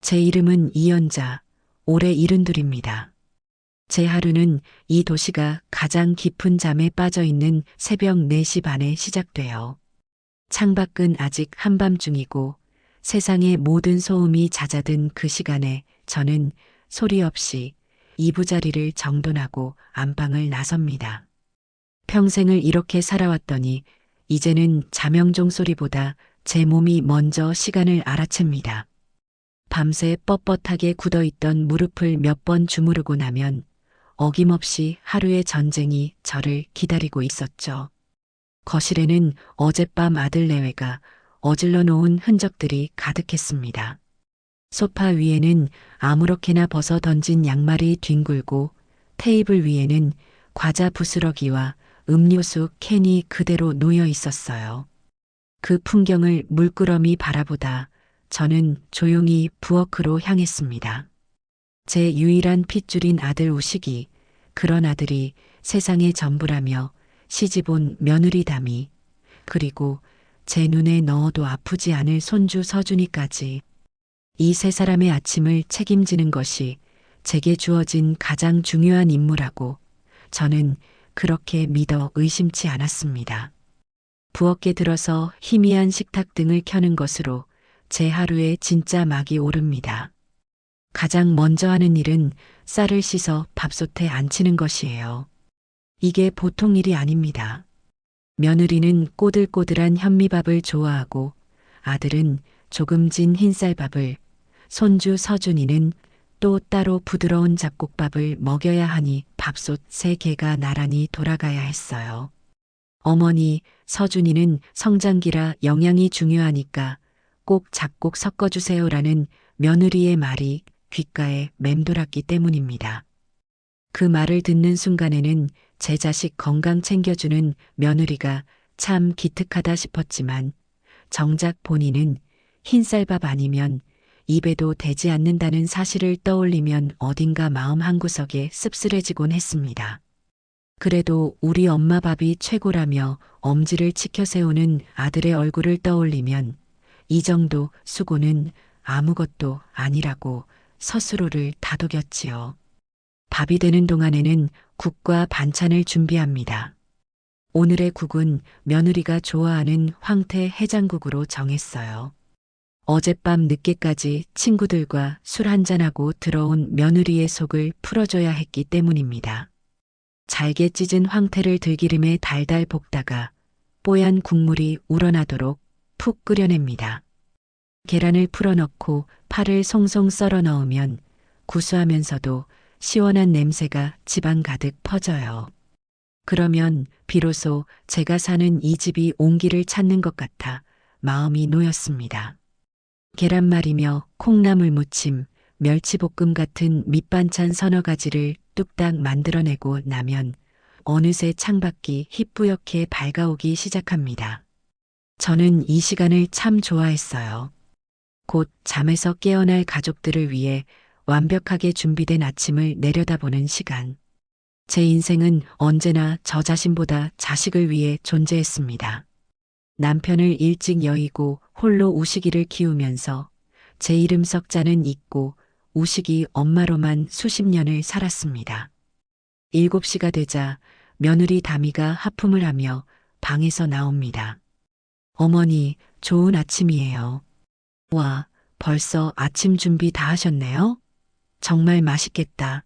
제 이름은 이연자, 올해 72입니다. 제 하루는 이 도시가 가장 깊은 잠에 빠져 있는 새벽 4시 반에 시작돼요. 창밖은 아직 한밤중이고 세상의 모든 소음이 잦아든 그 시간에 저는 소리 없이 이부자리를 정돈하고 안방을 나섭니다. 평생을 이렇게 살아왔더니 이제는 자명종 소리보다 제 몸이 먼저 시간을 알아챕니다. 밤새 뻣뻣하게 굳어있던 무릎을 몇 번 주무르고 나면 어김없이 하루의 전쟁이 저를 기다리고 있었죠. 거실에는 어젯밤 아들 내외가 어질러 놓은 흔적들이 가득했습니다. 소파 위에는 아무렇게나 벗어 던진 양말이 뒹굴고 테이블 위에는 과자 부스러기와 음료수 캔이 그대로 놓여 있었어요. 그 풍경을 물끄러미 바라보다 저는 조용히 부엌으로 향했습니다. 제 유일한 핏줄인 아들 우식이, 그런 아들이 세상의 전부라며 시집온 며느리 담이, 그리고 제 눈에 넣어도 아프지 않을 손주 서준이까지, 이 세 사람의 아침을 책임지는 것이 제게 주어진 가장 중요한 임무라고 저는 그렇게 믿어 의심치 않았습니다. 부엌에 들어서 희미한 식탁등을 켜는 것으로 제 하루에 진짜 막이 오릅니다. 가장 먼저 하는 일은 쌀을 씻어 밥솥에 안치는 것이에요. 이게 보통 일이 아닙니다. 며느리는 꼬들꼬들한 현미밥을 좋아하고 아들은 조금 진 흰쌀밥을, 손주 서준이는 또 따로 부드러운 잡곡밥을 먹여야 하니 밥솥 3개가 나란히 돌아가야 했어요. 어머니, 서준이는 성장기라 영양이 중요하니까 꼭 잡곡 섞어주세요라는 며느리의 말이 귓가에 맴돌았기 때문입니다. 그 말을 듣는 순간에는 제 자식 건강 챙겨주는 며느리가 참 기특하다 싶었지만 정작 본인은 흰쌀밥 아니면 입에도 대지 않는다는 사실을 떠올리면 어딘가 마음 한구석에 씁쓸해지곤 했습니다. 그래도 우리 엄마 밥이 최고라며 엄지를 치켜 세우는 아들의 얼굴을 떠올리면 이 정도 수고는 아무것도 아니라고 스스로를 다독였지요. 밥이 되는 동안에는 국과 반찬을 준비합니다. 오늘의 국은 며느리가 좋아하는 황태 해장국으로 정했어요. 어젯밤 늦게까지 친구들과 술 한잔하고 들어온 며느리의 속을 풀어줘야 했기 때문입니다. 잘게 찢은 황태를 들기름에 달달 볶다가 뽀얀 국물이 우러나도록 푹 끓여냅니다. 계란을 풀어넣고 파를 송송 썰어 넣으면 구수하면서도 시원한 냄새가 집안 가득 퍼져요. 그러면 비로소 제가 사는 이 집이 온기를 찾는 것 같아 마음이 놓였습니다. 계란말이며 콩나물 무침, 멸치볶음 같은 밑반찬 서너 가지를 뚝딱 만들어내고 나면 어느새 창밖이 희뿌옇게 밝아오기 시작합니다. 저는 이 시간을 참 좋아했어요. 곧 잠에서 깨어날 가족들을 위해 완벽하게 준비된 아침을 내려다보는 시간. 제 인생은 언제나 저 자신보다 자식을 위해 존재했습니다. 남편을 일찍 여의고 홀로 우식이를 키우면서 제 이름 석자는 잊고 우식이 엄마로만 수십 년을 살았습니다. 7시가 되자 며느리 다미가 하품을 하며 방에서 나옵니다. 어머니, 좋은 아침이에요. 와, 벌써 아침 준비 다 하셨네요? 정말 맛있겠다.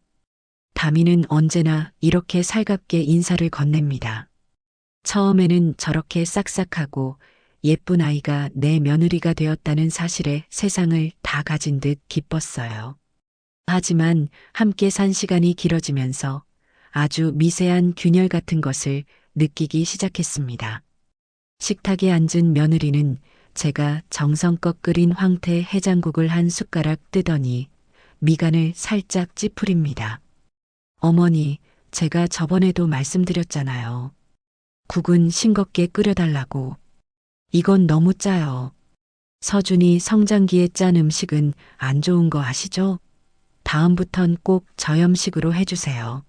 다미는 언제나 이렇게 살갑게 인사를 건넵니다. 처음에는 저렇게 싹싹하고 예쁜 아이가 내 며느리가 되었다는 사실에 세상을 다 가진 듯 기뻤어요. 하지만 함께 산 시간이 길어지면서 아주 미세한 균열 같은 것을 느끼기 시작했습니다. 식탁에 앉은 며느리는 제가 정성껏 끓인 황태 해장국을 한 숟가락 뜨더니 미간을 살짝 찌푸립니다. 어머니, 제가 저번에도 말씀드렸잖아요. 국은 싱겁게 끓여달라고. 이건 너무 짜요. 서준이 성장기에 짠 음식은 안 좋은 거 아시죠? 다음부턴 꼭 저염식으로 해주세요.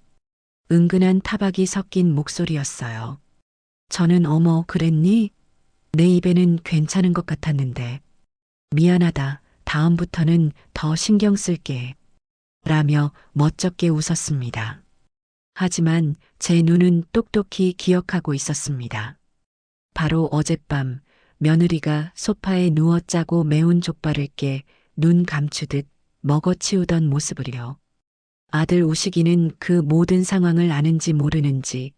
은근한 타박이 섞인 목소리였어요. 저는 어머, 그랬니? 내 입에는 괜찮은 것 같았는데. 미안하다, 다음부터는 더 신경 쓸게. 라며 멋쩍게 웃었습니다. 하지만 제 눈은 똑똑히 기억하고 있었습니다. 바로 어젯밤 며느리가 소파에 누워 짜고 매운 족발을 깨 눈 감추듯 먹어치우던 모습을요. 아들 우식이는 그 모든 상황을 아는지 모르는지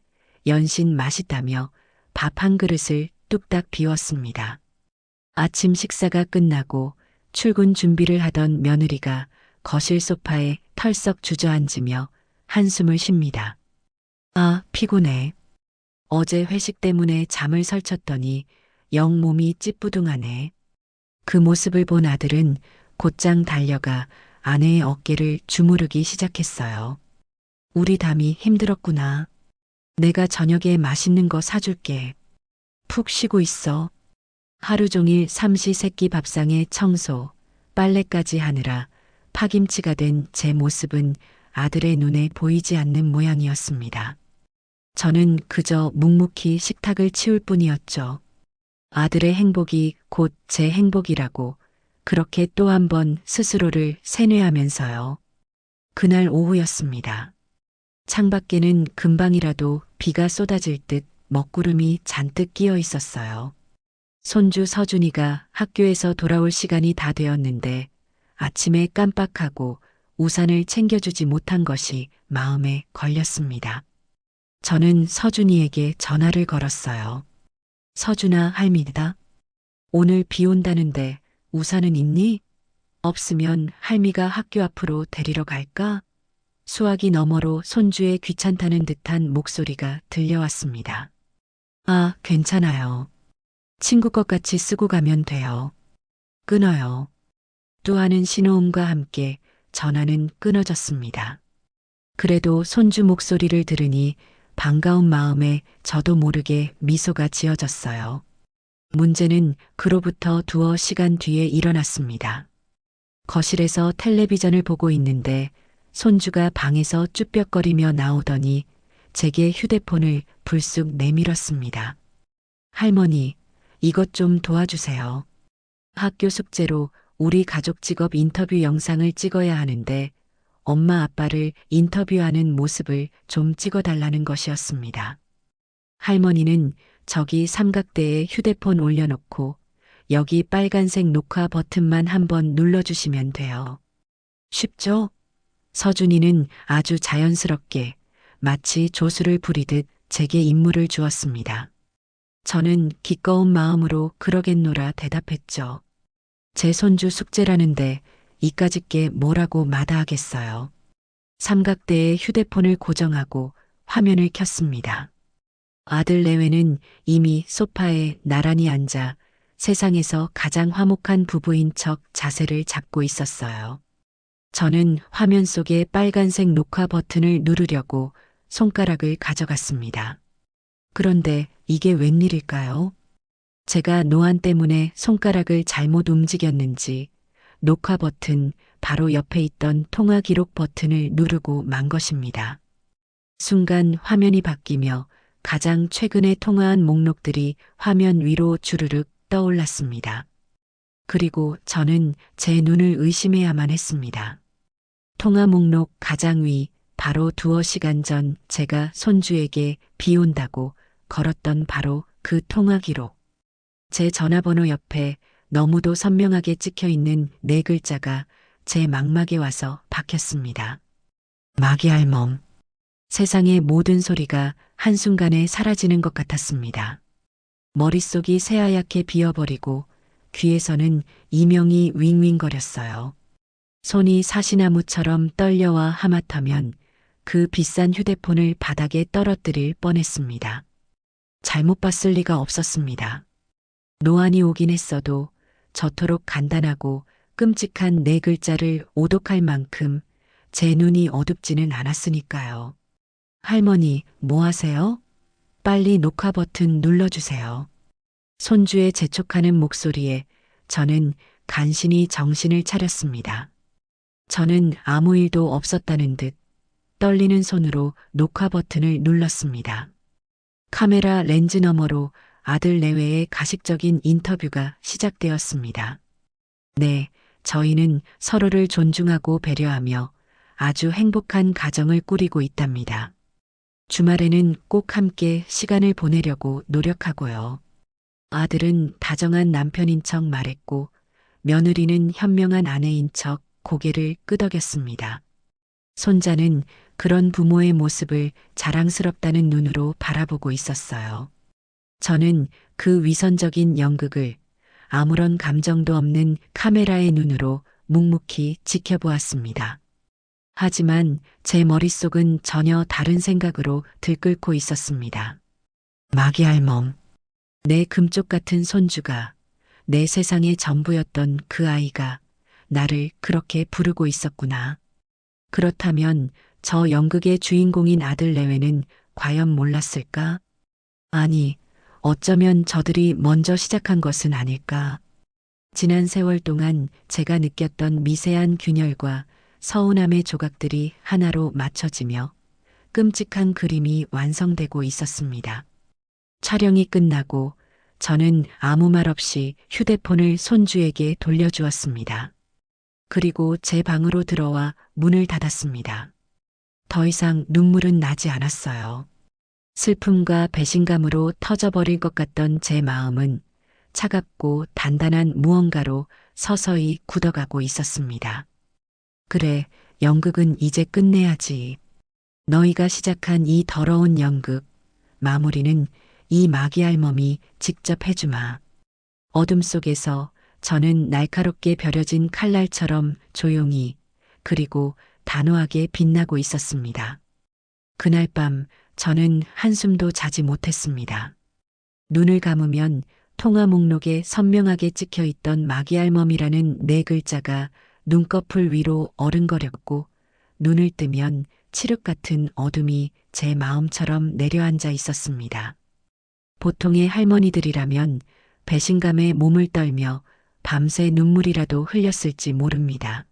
연신 맛있다며 밥 한 그릇을 뚝딱 비웠습니다. 아침 식사가 끝나고 출근 준비를 하던 며느리가 거실 소파에 털썩 주저앉으며 한숨을 쉽니다. 아, 피곤해. 어제 회식 때문에 잠을 설쳤더니 영 몸이 찌뿌둥하네. 그 모습을 본 아들은 곧장 달려가 아내의 어깨를 주무르기 시작했어요. 우리 담이 힘들었구나. 내가 저녁에 맛있는 거 사줄게. 푹 쉬고 있어. 하루 종일 삼시세끼 밥상에 청소, 빨래까지 하느라 파김치가 된 제 모습은 아들의 눈에 보이지 않는 모양이었습니다. 저는 그저 묵묵히 식탁을 치울 뿐이었죠. 아들의 행복이 곧 제 행복이라고 그렇게 또 한 번 스스로를 세뇌하면서요. 그날 오후였습니다. 창밖에는 금방이라도 비가 쏟아질 듯 먹구름이 잔뜩 끼어 있었어요. 손주 서준이가 학교에서 돌아올 시간이 다 되었는데 아침에 깜빡하고 우산을 챙겨주지 못한 것이 마음에 걸렸습니다. 저는 서준이에게 전화를 걸었어요. 서준아, 할미다. 오늘 비 온다는데 우산은 있니? 없으면 할미가 학교 앞으로 데리러 갈까? 수화기 너머로 손주의 귀찮다는 듯한 목소리가 들려왔습니다. 아, 괜찮아요. 친구 것 같이 쓰고 가면 돼요. 끊어요. 또 하는 신호음과 함께 전화는 끊어졌습니다. 그래도 손주 목소리를 들으니 반가운 마음에 저도 모르게 미소가 지어졌어요. 문제는 그로부터 두어 시간 뒤에 일어났습니다. 거실에서 텔레비전을 보고 있는데 손주가 방에서 쭈뼛거리며 나오더니 제게 휴대폰을 불쑥 내밀었습니다. 할머니, 이것 좀 도와주세요. 학교 숙제로 우리 가족 직업 인터뷰 영상을 찍어야 하는데 엄마 아빠를 인터뷰하는 모습을 좀 찍어달라는 것이었습니다. 할머니는 저기 삼각대에 휴대폰 올려놓고 여기 빨간색 녹화 버튼만 한번 눌러주시면 돼요. 쉽죠? 서준이는 아주 자연스럽게 마치 조수를 부리듯 제게 임무를 주었습니다. 저는 기꺼운 마음으로 그러겠노라 대답했죠. 제 손주 숙제라는데 이까짓 게 뭐라고 마다하겠어요. 삼각대에 휴대폰을 고정하고 화면을 켰습니다. 아들 내외는 이미 소파에 나란히 앉아 세상에서 가장 화목한 부부인 척 자세를 잡고 있었어요. 저는 화면 속의 빨간색 녹화 버튼을 누르려고 손가락을 가져갔습니다. 그런데 이게 웬일일까요? 제가 노안 때문에 손가락을 잘못 움직였는지 녹화 버튼 바로 옆에 있던 통화 기록 버튼을 누르고 만 것입니다. 순간 화면이 바뀌며 가장 최근에 통화한 목록들이 화면 위로 주르륵 떠올랐습니다. 그리고 저는 제 눈을 의심해야만 했습니다. 통화 목록 가장 위 바로 두어 시간 전 제가 손주에게 비 온다고 걸었던 바로 그 통화 기록. 제 전화번호 옆에 너무도 선명하게 찍혀 있는 네 글자가 제 망막에 와서 박혔습니다. 마귀알멈. 세상의 모든 소리가 한순간에 사라지는 것 같았습니다. 머릿속이 새하얗게 비어버리고 귀에서는 이명이 윙윙거렸어요. 손이 사시나무처럼 떨려와 하마터면 그 비싼 휴대폰을 바닥에 떨어뜨릴 뻔했습니다. 잘못 봤을 리가 없었습니다. 노안이 오긴 했어도 저토록 간단하고 끔찍한 네 글자를 오독할 만큼 제 눈이 어둡지는 않았으니까요. 할머니, 뭐 하세요? 빨리 녹화 버튼 눌러주세요. 손주의 재촉하는 목소리에 저는 간신히 정신을 차렸습니다. 저는 아무 일도 없었다는 듯 떨리는 손으로 녹화 버튼을 눌렀습니다. 카메라 렌즈 너머로 아들 내외의 가식적인 인터뷰가 시작되었습니다. 네, 저희는 서로를 존중하고 배려하며 아주 행복한 가정을 꾸리고 있답니다. 주말에는 꼭 함께 시간을 보내려고 노력하고요. 아들은 다정한 남편인 척 말했고 며느리는 현명한 아내인 척 고개를 끄덕였습니다. 손자는 그런 부모의 모습을 자랑스럽다는 눈으로 바라보고 있었어요. 저는 그 위선적인 연극을 아무런 감정도 없는 카메라의 눈으로 묵묵히 지켜보았습니다. 하지만 제 머릿속은 전혀 다른 생각으로 들끓고 있었습니다. 마귀알멈, 내 금쪽 같은 손주가, 내 세상의 전부였던 그 아이가 나를 그렇게 부르고 있었구나. 그렇다면 저 연극의 주인공인 아들 내외는 과연 몰랐을까? 아니, 어쩌면 저들이 먼저 시작한 것은 아닐까? 지난 세월 동안 제가 느꼈던 미세한 균열과 서운함의 조각들이 하나로 맞춰지며 끔찍한 그림이 완성되고 있었습니다. 촬영이 끝나고 저는 아무 말 없이 휴대폰을 손주에게 돌려주었습니다. 그리고 제 방으로 들어와 문을 닫았습니다. 더 이상 눈물은 나지 않았어요. 슬픔과 배신감으로 터져버릴 것 같던 제 마음은 차갑고 단단한 무언가로 서서히 굳어가고 있었습니다. 그래, 연극은 이제 끝내야지. 너희가 시작한 이 더러운 연극, 마무리는 이 마귀알멈이 직접 해주마. 어둠 속에서 저는 날카롭게 벼려진 칼날처럼 조용히 그리고 단호하게 빛나고 있었습니다. 그날 밤 저는 한숨도 자지 못했습니다. 눈을 감으면 통화 목록에 선명하게 찍혀 있던 마귀알멈이라는 네 글자가 눈꺼풀 위로 어른거렸고 눈을 뜨면 칠흑 같은 어둠이 제 마음처럼 내려앉아 있었습니다. 보통의 할머니들이라면 배신감에 몸을 떨며 밤새 눈물이라도 흘렸을지 모릅니다.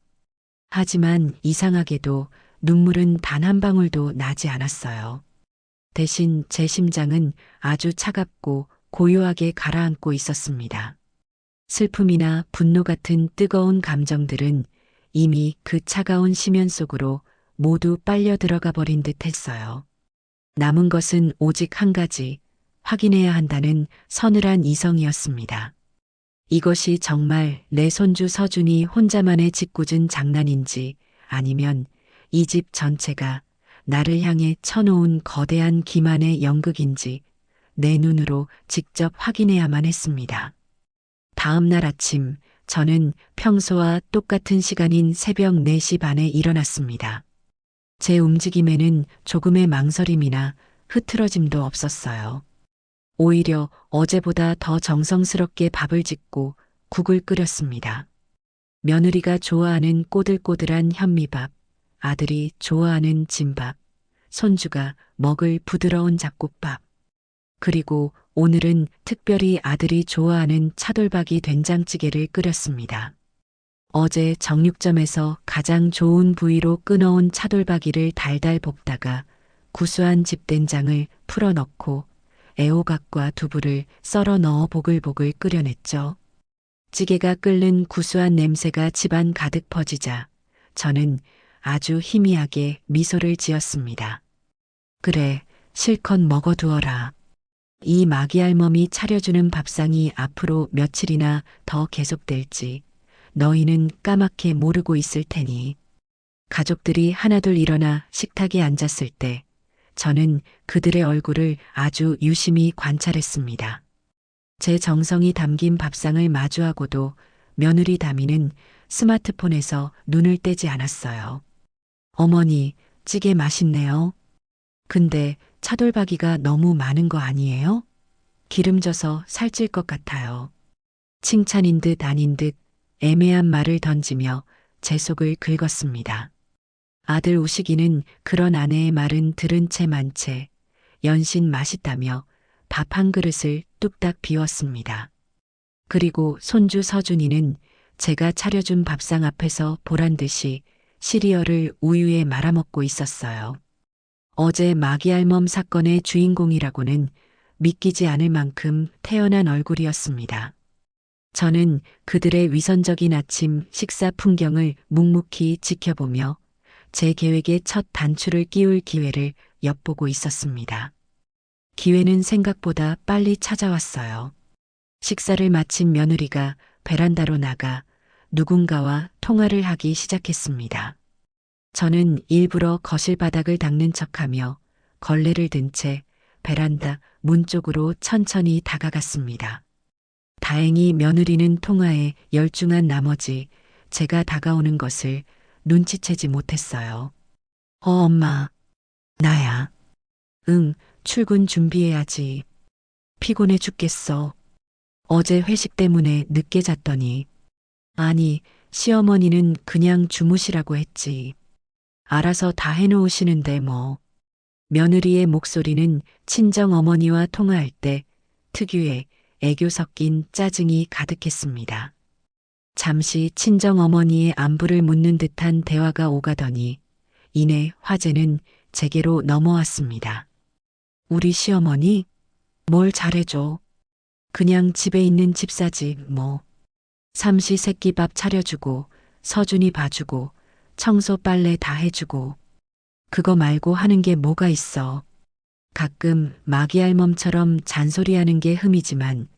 하지만 이상하게도 눈물은 단 한 방울도 나지 않았어요. 대신 제 심장은 아주 차갑고 고요하게 가라앉고 있었습니다. 슬픔이나 분노 같은 뜨거운 감정들은 이미 그 차가운 심연 속으로 모두 빨려 들어가 버린 듯 했어요. 남은 것은 오직 한 가지, 확인해야 한다는 서늘한 이성이었습니다. 이것이 정말 내 손주 서준이 혼자만의 짓궂은 장난인지 아니면 이 집 전체가 나를 향해 쳐놓은 거대한 기만의 연극인지 내 눈으로 직접 확인해야만 했습니다. 다음 날 아침 저는 평소와 똑같은 시간인 새벽 4시 반에 일어났습니다. 제 움직임에는 조금의 망설임이나 흐트러짐도 없었어요. 오히려 어제보다 더 정성스럽게 밥을 짓고 국을 끓였습니다. 며느리가 좋아하는 꼬들꼬들한 현미밥, 아들이 좋아하는 진밥, 손주가 먹을 부드러운 잡곡밥. 그리고 오늘은 특별히 아들이 좋아하는 차돌박이 된장찌개를 끓였습니다. 어제 정육점에서 가장 좋은 부위로 끊어온 차돌박이를 달달 볶다가 구수한 집된장을 풀어 넣고 애호박과 두부를 썰어 넣어 보글보글 끓여냈죠. 찌개가 끓는 구수한 냄새가 집안 가득 퍼지자 저는 아주 희미하게 미소를 지었습니다. 그래, 실컷 먹어두어라. 이 마귀알멈이 차려주는 밥상이 앞으로 며칠이나 더 계속될지 너희는 까맣게 모르고 있을 테니. 가족들이 하나둘 일어나 식탁에 앉았을 때 저는 그들의 얼굴을 아주 유심히 관찰했습니다. 제 정성이 담긴 밥상을 마주하고도 며느리 다미는 스마트폰에서 눈을 떼지 않았어요. 어머니, 찌개 맛있네요. 근데 차돌박이가 너무 많은 거 아니에요? 기름져서 살찔 것 같아요. 칭찬인 듯 아닌 듯 애매한 말을 던지며 제 속을 긁었습니다. 아들 우식이는 그런 아내의 말은 들은 채 만 채 연신 맛있다며 밥 한 그릇을 뚝딱 비웠습니다. 그리고 손주 서준이는 제가 차려준 밥상 앞에서 보란 듯이 시리얼을 우유에 말아먹고 있었어요. 어제 마귀알멈 사건의 주인공이라고는 믿기지 않을 만큼 태연한 얼굴이었습니다. 저는 그들의 위선적인 아침 식사 풍경을 묵묵히 지켜보며 제 계획의 첫 단추를 끼울 기회를 엿보고 있었습니다. 기회는 생각보다 빨리 찾아왔어요. 식사를 마친 며느리가 베란다로 나가 누군가와 통화를 하기 시작했습니다. 저는 일부러 거실 바닥을 닦는 척하며 걸레를 든 채 베란다 문 쪽으로 천천히 다가갔습니다. 다행히 며느리는 통화에 열중한 나머지 제가 다가오는 것을 눈치채지 못했어요. 엄마. 나야. 응, 출근 준비해야지. 피곤해 죽겠어. 어제 회식 때문에 늦게 잤더니. 아니, 시어머니는 그냥 주무시라고 했지. 알아서 다 해놓으시는데 뭐. 며느리의 목소리는 친정 어머니와 통화할 때 특유의 애교 섞인 짜증이 가득했습니다. 잠시 친정 어머니의 안부를 묻는 듯한 대화가 오가더니 이내 화제는 제게로 넘어왔습니다. 우리 시어머니? 뭘 잘해줘. 그냥 집에 있는 집사지 뭐. 삼시세끼밥 차려주고 서준이 봐주고 청소 빨래 다 해주고 그거 말고 하는 게 뭐가 있어. 가끔 마귀알멈처럼 잔소리하는 게 흠이지만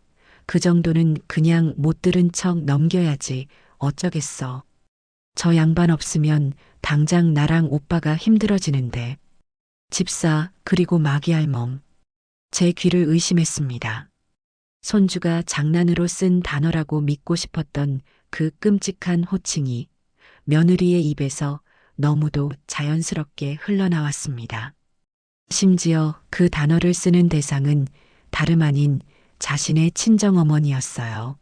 그 정도는 그냥 못 들은 척 넘겨야지 어쩌겠어. 저 양반 없으면 당장 나랑 오빠가 힘들어지는데. 집사 그리고 마귀알멈. 제 귀를 의심했습니다. 손주가 장난으로 쓴 단어라고 믿고 싶었던 그 끔찍한 호칭이 며느리의 입에서 너무도 자연스럽게 흘러나왔습니다. 심지어 그 단어를 쓰는 대상은 다름 아닌 자신의 친정어머니였어요.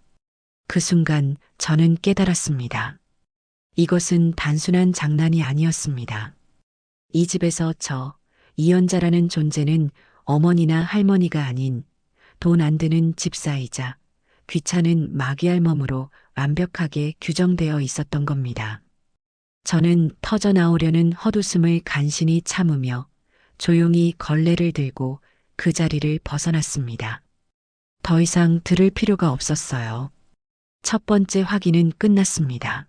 그 순간 저는 깨달았습니다. 이것은 단순한 장난이 아니었습니다. 이 집에서 저 이연자라는 존재는 어머니나 할머니가 아닌 돈 안 드는 집사이자 귀찮은 마귀알몸으로 완벽하게 규정되어 있었던 겁니다. 저는 터져나오려는 헛웃음을 간신히 참으며 조용히 걸레를 들고 그 자리를 벗어났습니다. 더 이상 들을 필요가 없었어요. 첫 번째 확인은 끝났습니다.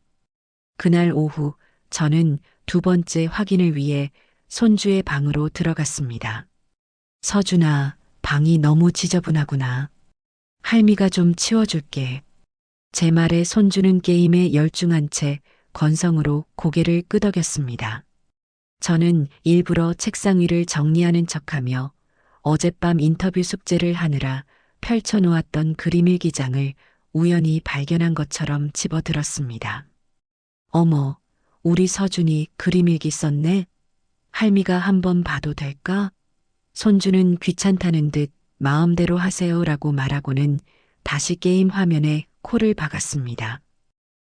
그날 오후 저는 두 번째 확인을 위해 손주의 방으로 들어갔습니다. 서준아, 방이 너무 지저분하구나. 할미가 좀 치워줄게. 제 말에 손주는 게임에 열중한 채 건성으로 고개를 끄덕였습니다. 저는 일부러 책상 위를 정리하는 척하며 어젯밤 인터뷰 숙제를 하느라 펼쳐놓았던 그림 일기장을 우연히 발견한 것처럼 집어들었습니다. 어머, 우리 서준이 그림 일기 썼네? 할미가 한번 봐도 될까? 손주는 귀찮다는 듯 마음대로 하세요라고 말하고는 다시 게임 화면에 코를 박았습니다.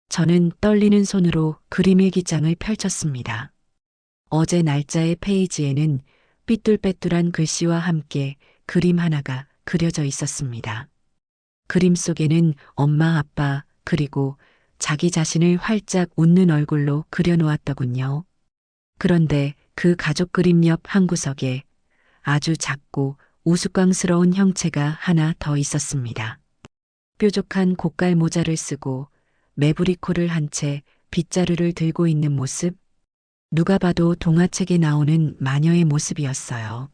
저는 떨리는 손으로 그림 일기장을 펼쳤습니다. 어제 날짜의 페이지에는 삐뚤빼뚤한 글씨와 함께 그림 하나가 그려져 있었습니다. 그림 속에는 엄마, 아빠, 그리고 자기 자신을 활짝 웃는 얼굴로 그려놓았더군요. 그런데 그 가족 그림 옆 한 구석에 아주 작고 우스꽝스러운 형체가 하나 더 있었습니다. 뾰족한 고깔 모자를 쓰고 매부리코를 한 채 빗자루를 들고 있는 모습. 누가 봐도 동화책에 나오는 마녀의 모습이었어요.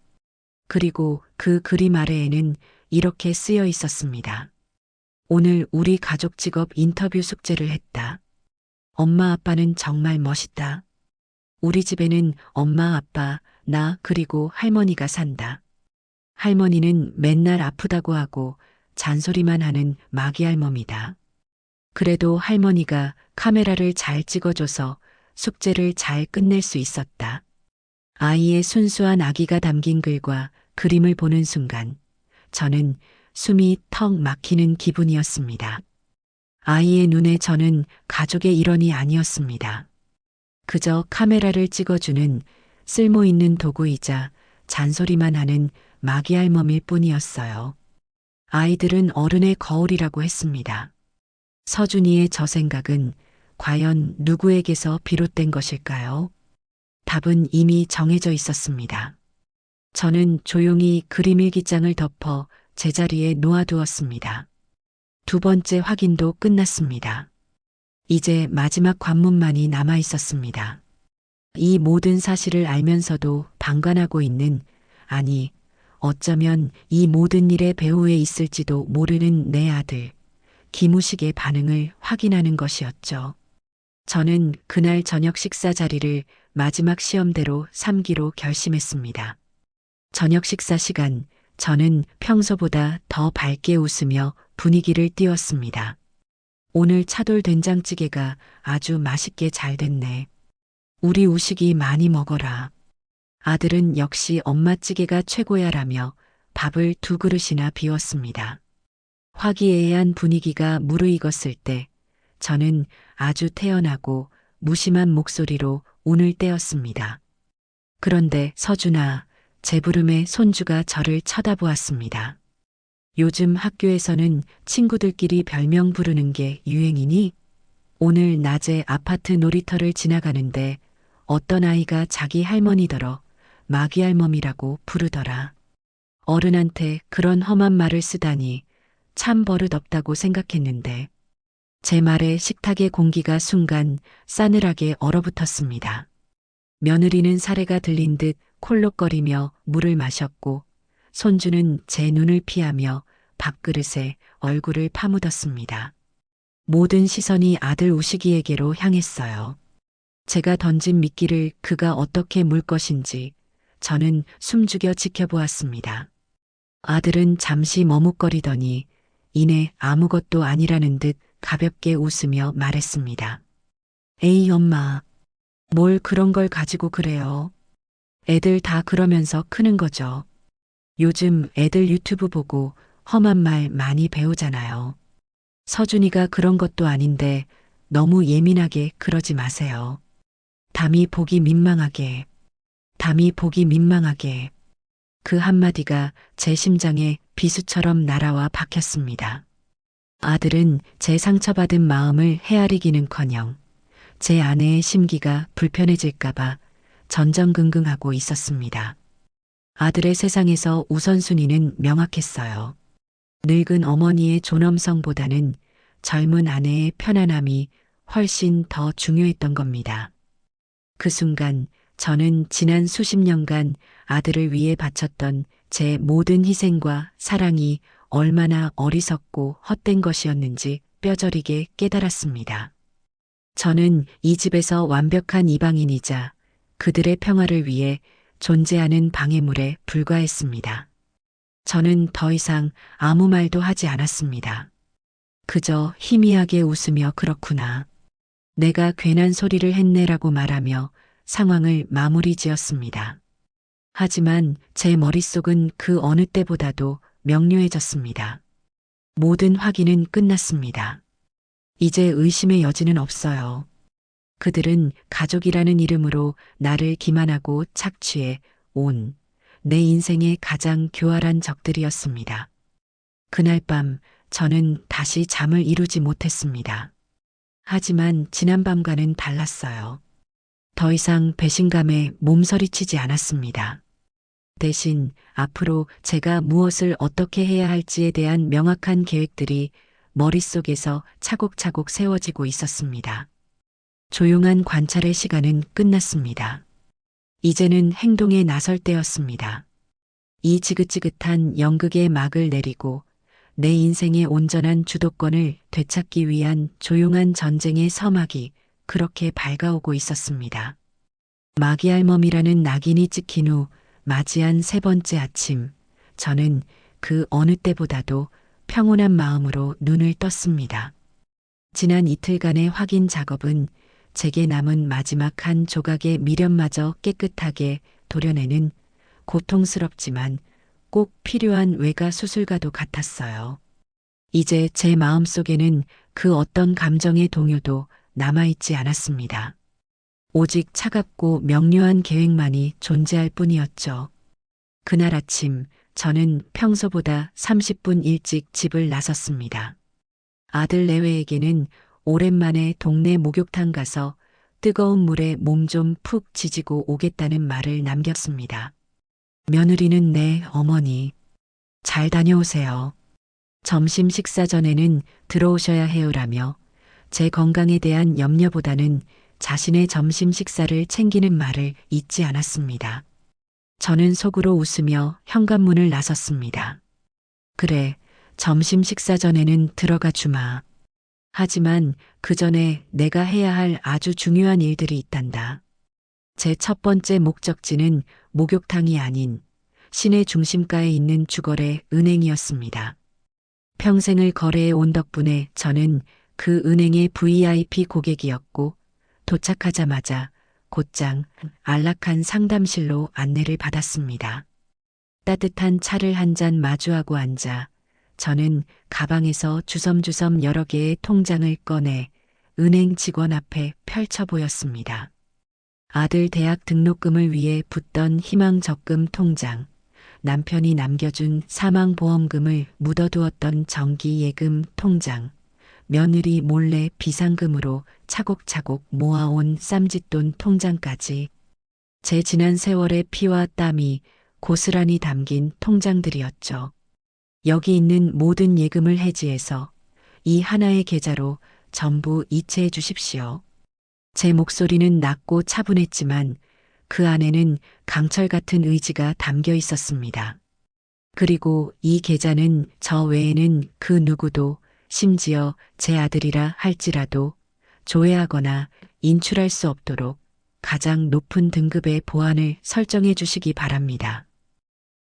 그리고 그 그림 아래에는 이렇게 쓰여 있었습니다. 오늘 우리 가족 직업 인터뷰 숙제를 했다. 엄마 아빠는 정말 멋있다. 우리 집에는 엄마 아빠, 나 그리고 할머니가 산다. 할머니는 맨날 아프다고 하고 잔소리만 하는 마귀할멈이다. 그래도 할머니가 카메라를 잘 찍어줘서 숙제를 잘 끝낼 수 있었다. 아이의 순수한 아기가 담긴 글과 그림을 보는 순간 저는 숨이 턱 막히는 기분이었습니다. 아이의 눈에 저는 가족의 일원이 아니었습니다. 그저 카메라를 찍어주는 쓸모 있는 도구이자 잔소리만 하는 마귀할멈일 뿐이었어요. 아이들은 어른의 거울이라고 했습니다. 서준이의 저 생각은 과연 누구에게서 비롯된 것일까요? 답은 이미 정해져 있었습니다. 저는 조용히 그림 일기장을 덮어 제자리에 놓아두었습니다. 두 번째 확인도 끝났습니다. 이제 마지막 관문만이 남아 있었습니다. 이 모든 사실을 알면서도 방관하고 있는, 아니, 어쩌면 이 모든 일의 배후에 있을지도 모르는 내 아들, 김우식의 반응을 확인하는 것이었죠. 저는 그날 저녁 식사 자리를 마지막 시험대로 삼기로 결심했습니다. 저녁 식사 시간, 저는 평소보다 더 밝게 웃으며 분위기를 띄웠습니다. 오늘 차돌 된장찌개가 아주 맛있게 잘 됐네. 우리 우식이 많이 먹어라. 아들은 역시 엄마 찌개가 최고야라며 밥을 두 그릇이나 비웠습니다. 화기애애한 분위기가 무르익었을 때 저는 아주 태연하고 무심한 목소리로 운을 떼었습니다. 그런데 서준아, 제 부름에 손주가 저를 쳐다보았습니다. 요즘 학교에서는 친구들끼리 별명 부르는 게 유행이니? 오늘 낮에 아파트 놀이터를 지나가는데 어떤 아이가 자기 할머니더러 마귀할멈이라고 부르더라. 어른한테 그런 험한 말을 쓰다니 참 버릇없다고 생각했는데 제 말에 식탁의 공기가 순간 싸늘하게 얼어붙었습니다. 며느리는 사례가 들린 듯 콜록거리며 물을 마셨고 손주는 제 눈을 피하며 밥그릇에 얼굴을 파묻었습니다. 모든 시선이 아들 우식이에게로 향했어요. 제가 던진 미끼를 그가 어떻게 물 것인지 저는 숨죽여 지켜보았습니다. 아들은 잠시 머뭇거리더니 이내 아무것도 아니라는 듯 가볍게 웃으며 말했습니다. 에이 엄마, 뭘 그런 걸 가지고 그래요. 애들 다 그러면서 크는 거죠. 요즘 애들 유튜브 보고 험한 말 많이 배우잖아요. 서준이가 그런 것도 아닌데 너무 예민하게 그러지 마세요. 담이 보기 민망하게, 담이 보기 민망하게. 그 한마디가 제 심장에 비수처럼 날아와 박혔습니다. 아들은 제 상처받은 마음을 헤아리기는커녕 제 아내의 심기가 불편해질까봐 전전긍긍하고 있었습니다. 아들의 세상에서 우선순위는 명확했어요. 늙은 어머니의 존엄성보다는 젊은 아내의 편안함이 훨씬 더 중요했던 겁니다. 그 순간 저는 지난 수십 년간 아들을 위해 바쳤던 제 모든 희생과 사랑이 얼마나 어리석고 헛된 것이었는지 뼈저리게 깨달았습니다. 저는 이 집에서 완벽한 이방인이자 그들의 평화를 위해 존재하는 방해물에 불과했습니다. 저는 더 이상 아무 말도 하지 않았습니다. 그저 희미하게 웃으며 그렇구나. 내가 괜한 소리를 했네라고 말하며 상황을 마무리 지었습니다. 하지만 제 머릿속은 그 어느 때보다도 명료해졌습니다. 모든 확인은 끝났습니다. 이제 의심의 여지는 없어요. 그들은 가족이라는 이름으로 나를 기만하고 착취해 온 내 인생의 가장 교활한 적들이었습니다. 그날 밤 저는 다시 잠을 이루지 못했습니다. 하지만 지난밤과는 달랐어요. 더 이상 배신감에 몸서리치지 않았습니다. 대신 앞으로 제가 무엇을 어떻게 해야 할지에 대한 명확한 계획들이 머릿속에서 차곡차곡 세워지고 있었습니다. 조용한 관찰의 시간은 끝났습니다. 이제는 행동에 나설 때였습니다. 이 지긋지긋한 연극의 막을 내리고 내 인생의 온전한 주도권을 되찾기 위한 조용한 전쟁의 서막이 그렇게 밝아오고 있었습니다. 마귀알멈이라는 낙인이 찍힌 후 맞이한 세 번째 아침, 저는 그 어느 때보다도 평온한 마음으로 눈을 떴습니다. 지난 이틀간의 확인 작업은 제게 남은 마지막 한 조각의 미련마저 깨끗하게 도려내는 고통스럽지만 꼭 필요한 외가 수술과도 같았어요. 이제 제 마음속에는 그 어떤 감정의 동요도 남아있지 않았습니다. 오직 차갑고 명료한 계획만이 존재할 뿐이었죠. 그날 아침 저는 평소보다 30분 일찍 집을 나섰습니다. 아들 내외에게는 오랜만에 동네 목욕탕 가서 뜨거운 물에 몸 좀 푹 지지고 오겠다는 말을 남겼습니다. 며느리는 네, 어머니. 잘 다녀오세요. 점심 식사 전에는 들어오셔야 해요라며 제 건강에 대한 염려보다는 자신의 점심 식사를 챙기는 말을 잊지 않았습니다. 저는 속으로 웃으며 현관문을 나섰습니다. 그래, 점심 식사 전에는 들어가 주마. 하지만 그 전에 내가 해야 할 아주 중요한 일들이 있단다. 제 첫 번째 목적지는 목욕탕이 아닌 시내 중심가에 있는 주거래 은행이었습니다. 평생을 거래해 온 덕분에 저는 그 은행의 VIP 고객이었고 도착하자마자 곧장 안락한 상담실로 안내를 받았습니다. 따뜻한 차를 한 잔 마주하고 앉아 저는 가방에서 주섬주섬 여러 개의 통장을 꺼내 은행 직원 앞에 펼쳐 보였습니다. 아들 대학 등록금을 위해 붓던 희망 적금 통장, 남편이 남겨준 사망보험금을 묻어두었던 정기예금 통장, 며느리 몰래 비상금으로 차곡차곡 모아온 쌈짓돈 통장까지 제 지난 세월의 피와 땀이 고스란히 담긴 통장들이었죠. 여기 있는 모든 예금을 해지해서 이 하나의 계좌로 전부 이체해 주십시오. 제 목소리는 낮고 차분했지만 그 안에는 강철 같은 의지가 담겨 있었습니다. 그리고 이 계좌는 저 외에는 그 누구도 심지어 제 아들이라 할지라도 조회하거나 인출할 수 없도록 가장 높은 등급의 보안을 설정해 주시기 바랍니다.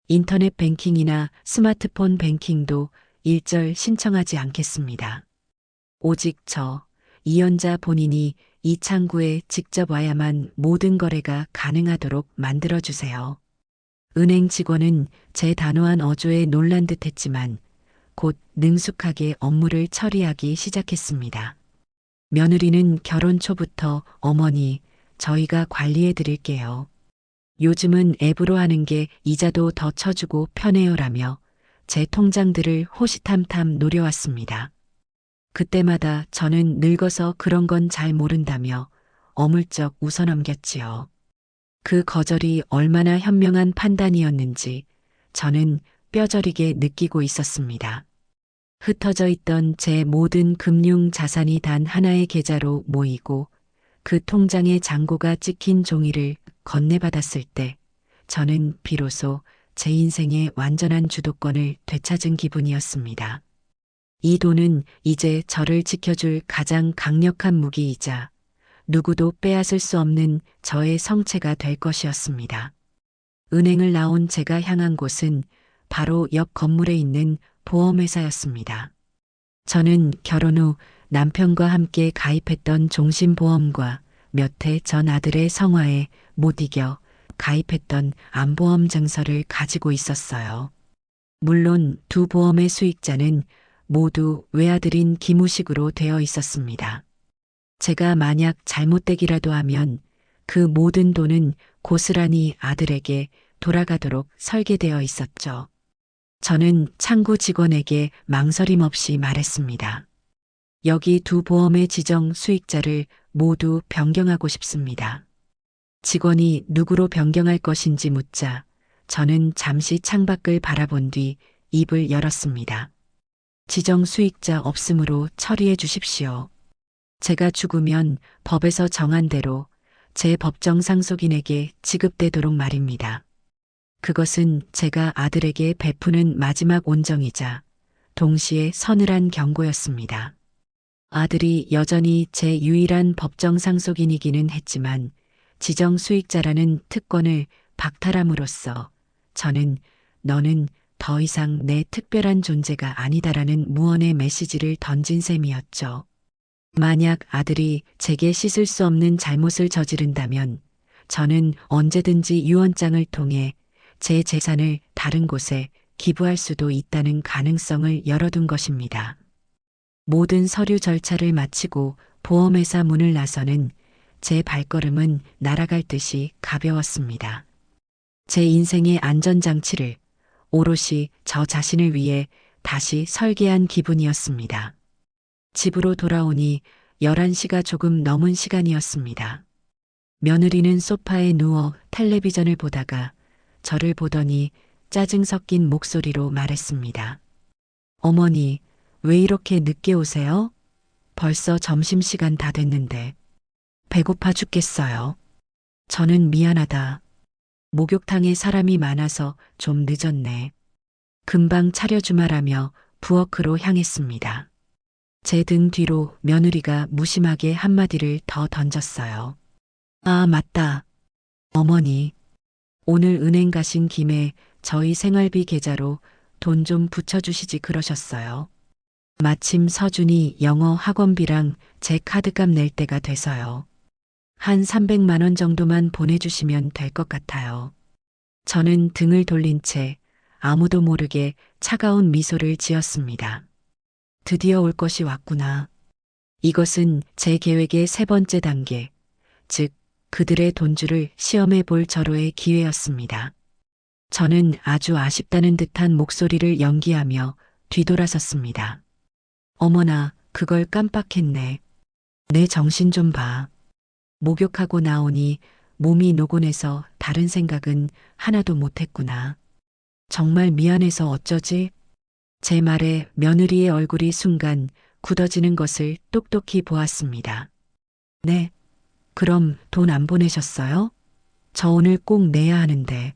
인터넷 뱅킹이나 스마트폰 뱅킹도 일절 신청하지 않겠습니다. 오직 저, 이연자 본인이 이 창구에 직접 와야만 모든 거래가 가능하도록 만들어주세요. 은행 직원은 제 단호한 어조에 놀란 듯 했지만 곧 능숙하게 업무를 처리하기 시작했습니다. 며느리는 결혼 초부터 어머니, 저희가 관리해 드릴게요. 요즘은 앱으로 하는 게 이자도 더 쳐주고 편해요라며 제 통장들을 호시탐탐 노려왔습니다. 그때마다 저는 늙어서 그런 건 잘 모른다며 어물쩍 웃어넘겼지요. 그 거절이 얼마나 현명한 판단이었는지 저는 뼈저리게 느끼고 있었습니다. 흩어져 있던 제 모든 금융 자산이 단 하나의 계좌로 모이고 그 통장의 잔고가 찍힌 종이를 건네받았을 때 저는 비로소 제 인생의 완전한 주도권을 되찾은 기분이었습니다. 이 돈은 이제 저를 지켜줄 가장 강력한 무기이자 누구도 빼앗을 수 없는 저의 성체가 될 것이었습니다. 은행을 나온 제가 향한 곳은 바로 옆 건물에 있는 보험회사였습니다. 저는 결혼 후 남편과 함께 가입했던 종신보험과 몇 해 전 아들의 성화에 못 이겨 가입했던 암보험 증서를 가지고 있었어요. 물론 두 보험의 수익자는 모두 외아들인 기무식으로 되어 있었습니다. 제가 만약 잘못되기라도 하면 그 모든 돈은 고스란히 아들에게 돌아가도록 설계되어 있었죠. 저는 창구 직원에게 망설임 없이 말했습니다. 여기 두 보험의 지정 수익자를 모두 변경하고 싶습니다. 직원이 누구로 변경할 것인지 묻자 저는 잠시 창밖을 바라본 뒤 입을 열었습니다. 지정 수익자 없음으로 처리해 주십시오. 제가 죽으면 법에서 정한 대로 제 법정 상속인에게 지급되도록 말입니다. 그것은 제가 아들에게 베푸는 마지막 온정이자 동시에 서늘한 경고였습니다. 아들이 여전히 제 유일한 법정 상속인이기는 했지만 지정 수익자라는 특권을 박탈함으로써 저는 너는 더 이상 내 특별한 존재가 아니다라는 무언의 메시지를 던진 셈이었죠. 만약 아들이 제게 씻을 수 없는 잘못을 저지른다면 저는 언제든지 유언장을 통해 제 재산을 다른 곳에 기부할 수도 있다는 가능성을 열어둔 것입니다. 모든 서류 절차를 마치고 보험회사 문을 나서는 제 발걸음은 날아갈 듯이 가벼웠습니다. 제 인생의 안전장치를 오롯이 저 자신을 위해 다시 설계한 기분이었습니다. 집으로 돌아오니 11시가 조금 넘은 시간이었습니다. 며느리는 소파에 누워 텔레비전을 보다가 저를 보더니 짜증 섞인 목소리로 말했습니다. 어머니, 왜 이렇게 늦게 오세요? 벌써 점심시간 다 됐는데. 배고파 죽겠어요. 저는 미안하다. 목욕탕에 사람이 많아서 좀 늦었네. 금방 차려주마라며 부엌으로 향했습니다. 제 등 뒤로 며느리가 무심하게 한마디를 더 던졌어요. 아, 맞다. 어머니, 오늘 은행 가신 김에 저희 생활비 계좌로 돈 좀 붙여주시지 그러셨어요. 마침 서준이 영어 학원비랑 제 카드값 낼 때가 돼서요. 한 300만 원 정도만 보내주시면 될 것 같아요. 저는 등을 돌린 채 아무도 모르게 차가운 미소를 지었습니다. 드디어 올 것이 왔구나. 이것은 제 계획의 세 번째 단계, 즉 그들의 돈줄을 시험해 볼 절호의 기회였습니다. 저는 아주 아쉽다는 듯한 목소리를 연기하며 뒤돌아섰습니다. 어머나, 그걸 깜빡했네. 내 정신 좀 봐. 목욕하고 나오니 몸이 노곤해서 다른 생각은 하나도 못했구나. 정말 미안해서 어쩌지? 제 말에 며느리의 얼굴이 순간 굳어지는 것을 똑똑히 보았습니다. 네. 그럼 돈 안 보내셨어요? 저 오늘 꼭 내야 하는데.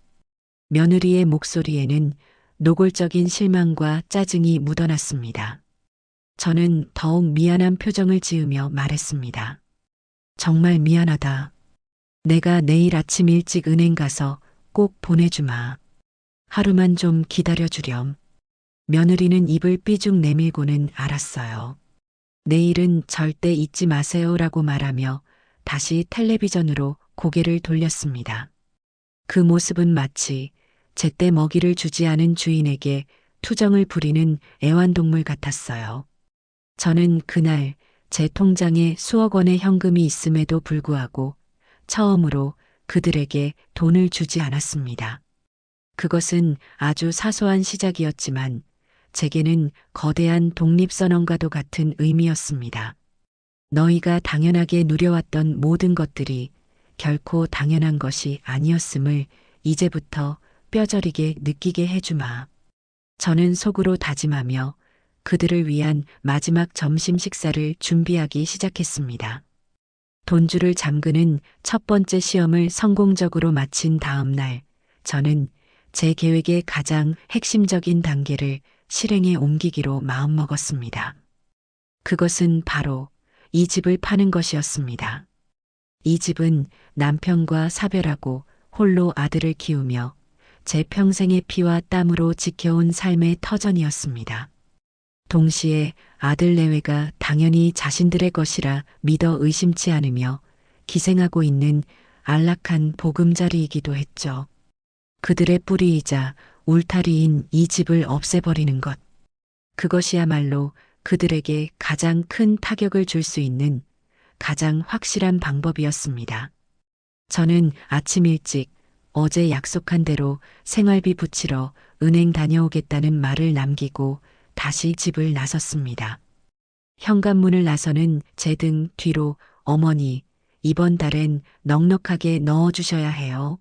며느리의 목소리에는 노골적인 실망과 짜증이 묻어났습니다. 저는 더욱 미안한 표정을 지으며 말했습니다. 정말 미안하다. 내가 내일 아침 일찍 은행 가서 꼭 보내주마. 하루만 좀 기다려주렴. 며느리는 입을 삐죽 내밀고는 알았어요. 내일은 절대 잊지 마세요라고 말하며 다시 텔레비전으로 고개를 돌렸습니다. 그 모습은 마치 제때 먹이를 주지 않은 주인에게 투정을 부리는 애완동물 같았어요. 저는 그날 제 통장에 수억 원의 현금이 있음에도 불구하고 처음으로 그들에게 돈을 주지 않았습니다. 그것은 아주 사소한 시작이었지만 제게는 거대한 독립선언과도 같은 의미였습니다. 너희가 당연하게 누려왔던 모든 것들이 결코 당연한 것이 아니었음을 이제부터 뼈저리게 느끼게 해주마. 저는 속으로 다짐하며 그들을 위한 마지막 점심 식사를 준비하기 시작했습니다. 돈줄을 잠그는 첫 번째 시험을 성공적으로 마친 다음 날, 저는 제 계획의 가장 핵심적인 단계를 실행에 옮기기로 마음먹었습니다. 그것은 바로 이 집을 파는 것이었습니다. 이 집은 남편과 사별하고 홀로 아들을 키우며 제 평생의 피와 땀으로 지켜온 삶의 터전이었습니다. 동시에 아들 내외가 당연히 자신들의 것이라 믿어 의심치 않으며 기생하고 있는 안락한 보금자리이기도 했죠. 그들의 뿌리이자 울타리인 이 집을 없애버리는 것. 그것이야말로 그들에게 가장 큰 타격을 줄 수 있는 가장 확실한 방법이었습니다. 저는 아침 일찍 어제 약속한 대로 생활비 붙이러 은행 다녀오겠다는 말을 남기고 다시 집을 나섰습니다. 현관문을 나서는 제 등 뒤로 어머니, 이번 달엔 넉넉하게 넣어주셔야 해요.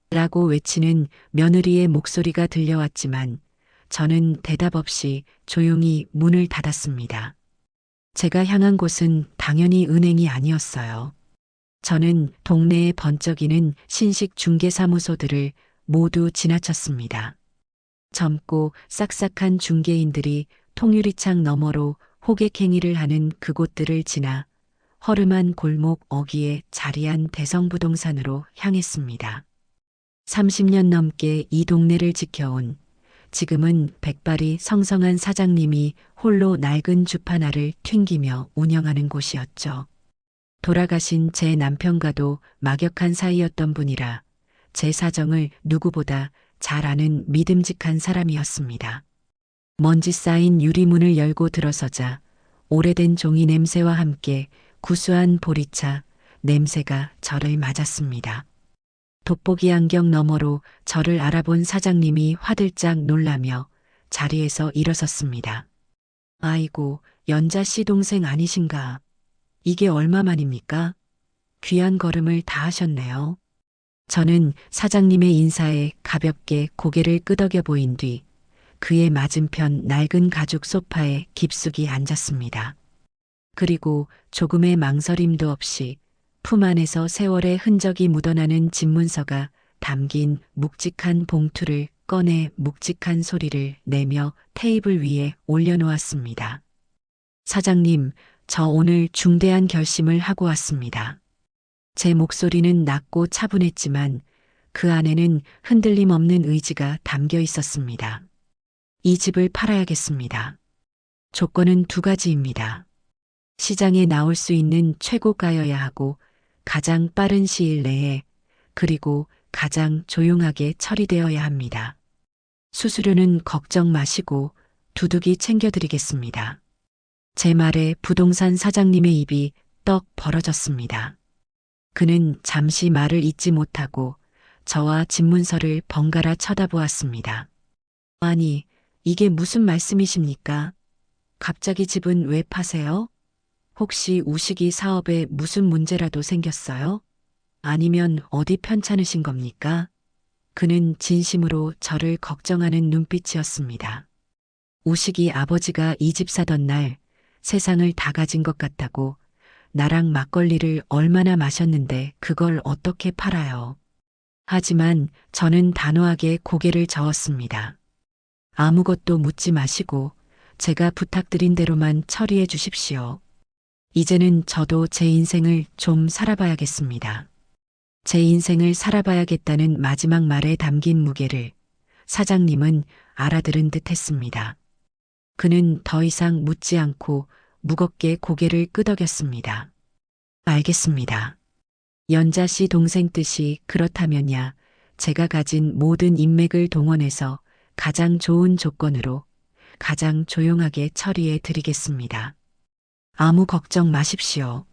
라고 외치는 며느리의 목소리가 들려왔지만 저는 대답 없이 조용히 문을 닫았습니다. 제가 향한 곳은 당연히 은행이 아니었어요. 저는 동네에 번쩍이는 신식 중개사무소들을 모두 지나쳤습니다. 젊고 싹싹한 중개인들이 통유리창 너머로 호객행위를 하는 그곳들을 지나 허름한 골목 어귀에 자리한 대성부동산으로 향했습니다. 30년 넘게 이 동네를 지켜온 지금은 백발이 성성한 사장님이 홀로 낡은 주파나를 튕기며 운영하는 곳이었죠. 돌아가신 제 남편과도 막역한 사이였던 분이라 제 사정을 누구보다 잘 아는 믿음직한 사람이었습니다. 먼지 쌓인 유리문을 열고 들어서자 오래된 종이 냄새와 함께 구수한 보리차 냄새가 저를 맞았습니다. 돋보기 안경 너머로 저를 알아본 사장님이 화들짝 놀라며 자리에서 일어섰습니다. 아이고, 연자 씨 동생 아니신가? 이게 얼마만입니까? 귀한 걸음을 다 하셨네요. 저는 사장님의 인사에 가볍게 고개를 끄덕여 보인 뒤 그의 맞은편 낡은 가죽 소파에 깊숙이 앉았습니다. 그리고 조금의 망설임도 없이 품 안에서 세월의 흔적이 묻어나는 집문서가 담긴 묵직한 봉투를 꺼내 묵직한 소리를 내며 테이블 위에 올려놓았습니다. 사장님, 저 오늘 중대한 결심을 하고 왔습니다. 제 목소리는 낮고 차분했지만 그 안에는 흔들림 없는 의지가 담겨 있었습니다. 이 집을 팔아야겠습니다. 조건은 두 가지입니다. 시장에 나올 수 있는 최고가여야 하고 가장 빠른 시일 내에 그리고 가장 조용하게 처리되어야 합니다. 수수료는 걱정 마시고 두둑이 챙겨드리겠습니다. 제 말에 부동산 사장님의 입이 떡 벌어졌습니다. 그는 잠시 말을 잇지 못하고 저와 집문서를 번갈아 쳐다보았습니다. 아니, 이게 무슨 말씀이십니까? 갑자기 집은 왜 파세요? 혹시 우식이 사업에 무슨 문제라도 생겼어요? 아니면 어디 편찮으신 겁니까? 그는 진심으로 저를 걱정하는 눈빛이었습니다. 우식이 아버지가 이 집 사던 날 세상을 다 가진 것 같다고 나랑 막걸리를 얼마나 마셨는데 그걸 어떻게 팔아요? 하지만 저는 단호하게 고개를 저었습니다. 아무것도 묻지 마시고 제가 부탁드린 대로만 처리해 주십시오. 이제는 저도 제 인생을 좀 살아봐야겠습니다. 제 인생을 살아봐야겠다는 마지막 말에 담긴 무게를 사장님은 알아들은 듯 했습니다. 그는 더 이상 묻지 않고 무겁게 고개를 끄덕였습니다. 알겠습니다. 연자 씨 동생 뜻이 그렇다면야 제가 가진 모든 인맥을 동원해서 가장 좋은 조건으로 가장 조용하게 처리해 드리겠습니다. 아무 걱정 마십시오.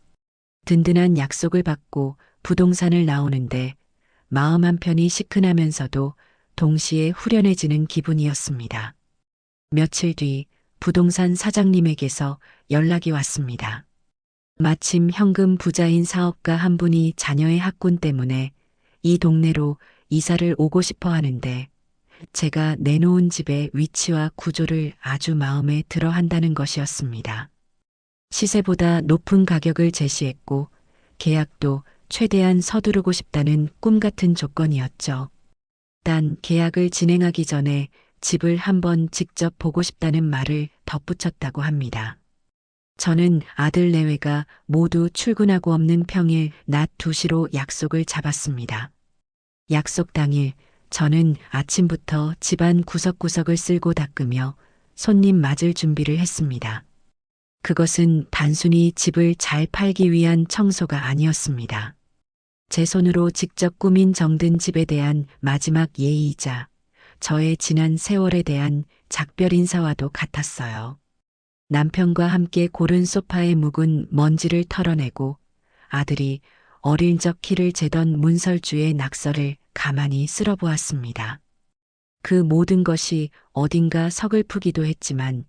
든든한 약속을 받고 부동산을 나오는데 마음 한편이 시큰하면서도 동시에 후련해지는 기분이었습니다. 며칠 뒤 부동산 사장님에게서 연락이 왔습니다. 마침 현금 부자인 사업가 한 분이 자녀의 학군 때문에 이 동네로 이사를 오고 싶어 하는데 제가 내놓은 집의 위치와 구조를 아주 마음에 들어 한다는 것이었습니다. 시세보다 높은 가격을 제시했고 계약도 최대한 서두르고 싶다는 꿈 같은 조건이었죠. 단 계약을 진행하기 전에 집을 한번 직접 보고 싶다는 말을 덧붙였다고 합니다. 저는 아들 내외가 모두 출근하고 없는 평일 낮 2시로 약속을 잡았습니다. 약속 당일 저는 아침부터 집안 구석구석을 쓸고 닦으며 손님 맞을 준비를 했습니다. 그것은 단순히 집을 잘 팔기 위한 청소가 아니었습니다. 제 손으로 직접 꾸민 정든 집에 대한 마지막 예의이자 저의 지난 세월에 대한 작별 인사와도 같았어요. 남편과 함께 고른 소파에 묵은 먼지를 털어내고 아들이 어릴 적 키를 재던 문설주의 낙서를 가만히 쓸어보았습니다. 그 모든 것이 어딘가 서글프기도 했지만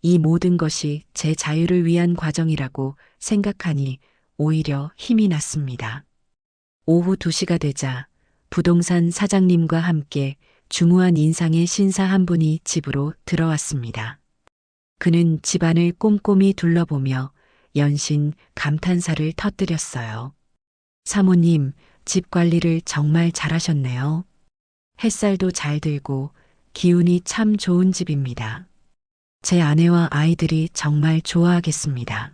이 모든 것이 제 자유를 위한 과정이라고 생각하니 오히려 힘이 났습니다. 오후 2시가 되자 부동산 사장님과 함께 중후한 인상의 신사 한 분이 집으로 들어왔습니다. 그는 집안을 꼼꼼히 둘러보며 연신 감탄사를 터뜨렸어요. 사모님, 집 관리를 정말 잘하셨네요. 햇살도 잘 들고 기운이 참 좋은 집입니다. 제 아내와 아이들이 정말 좋아하겠습니다.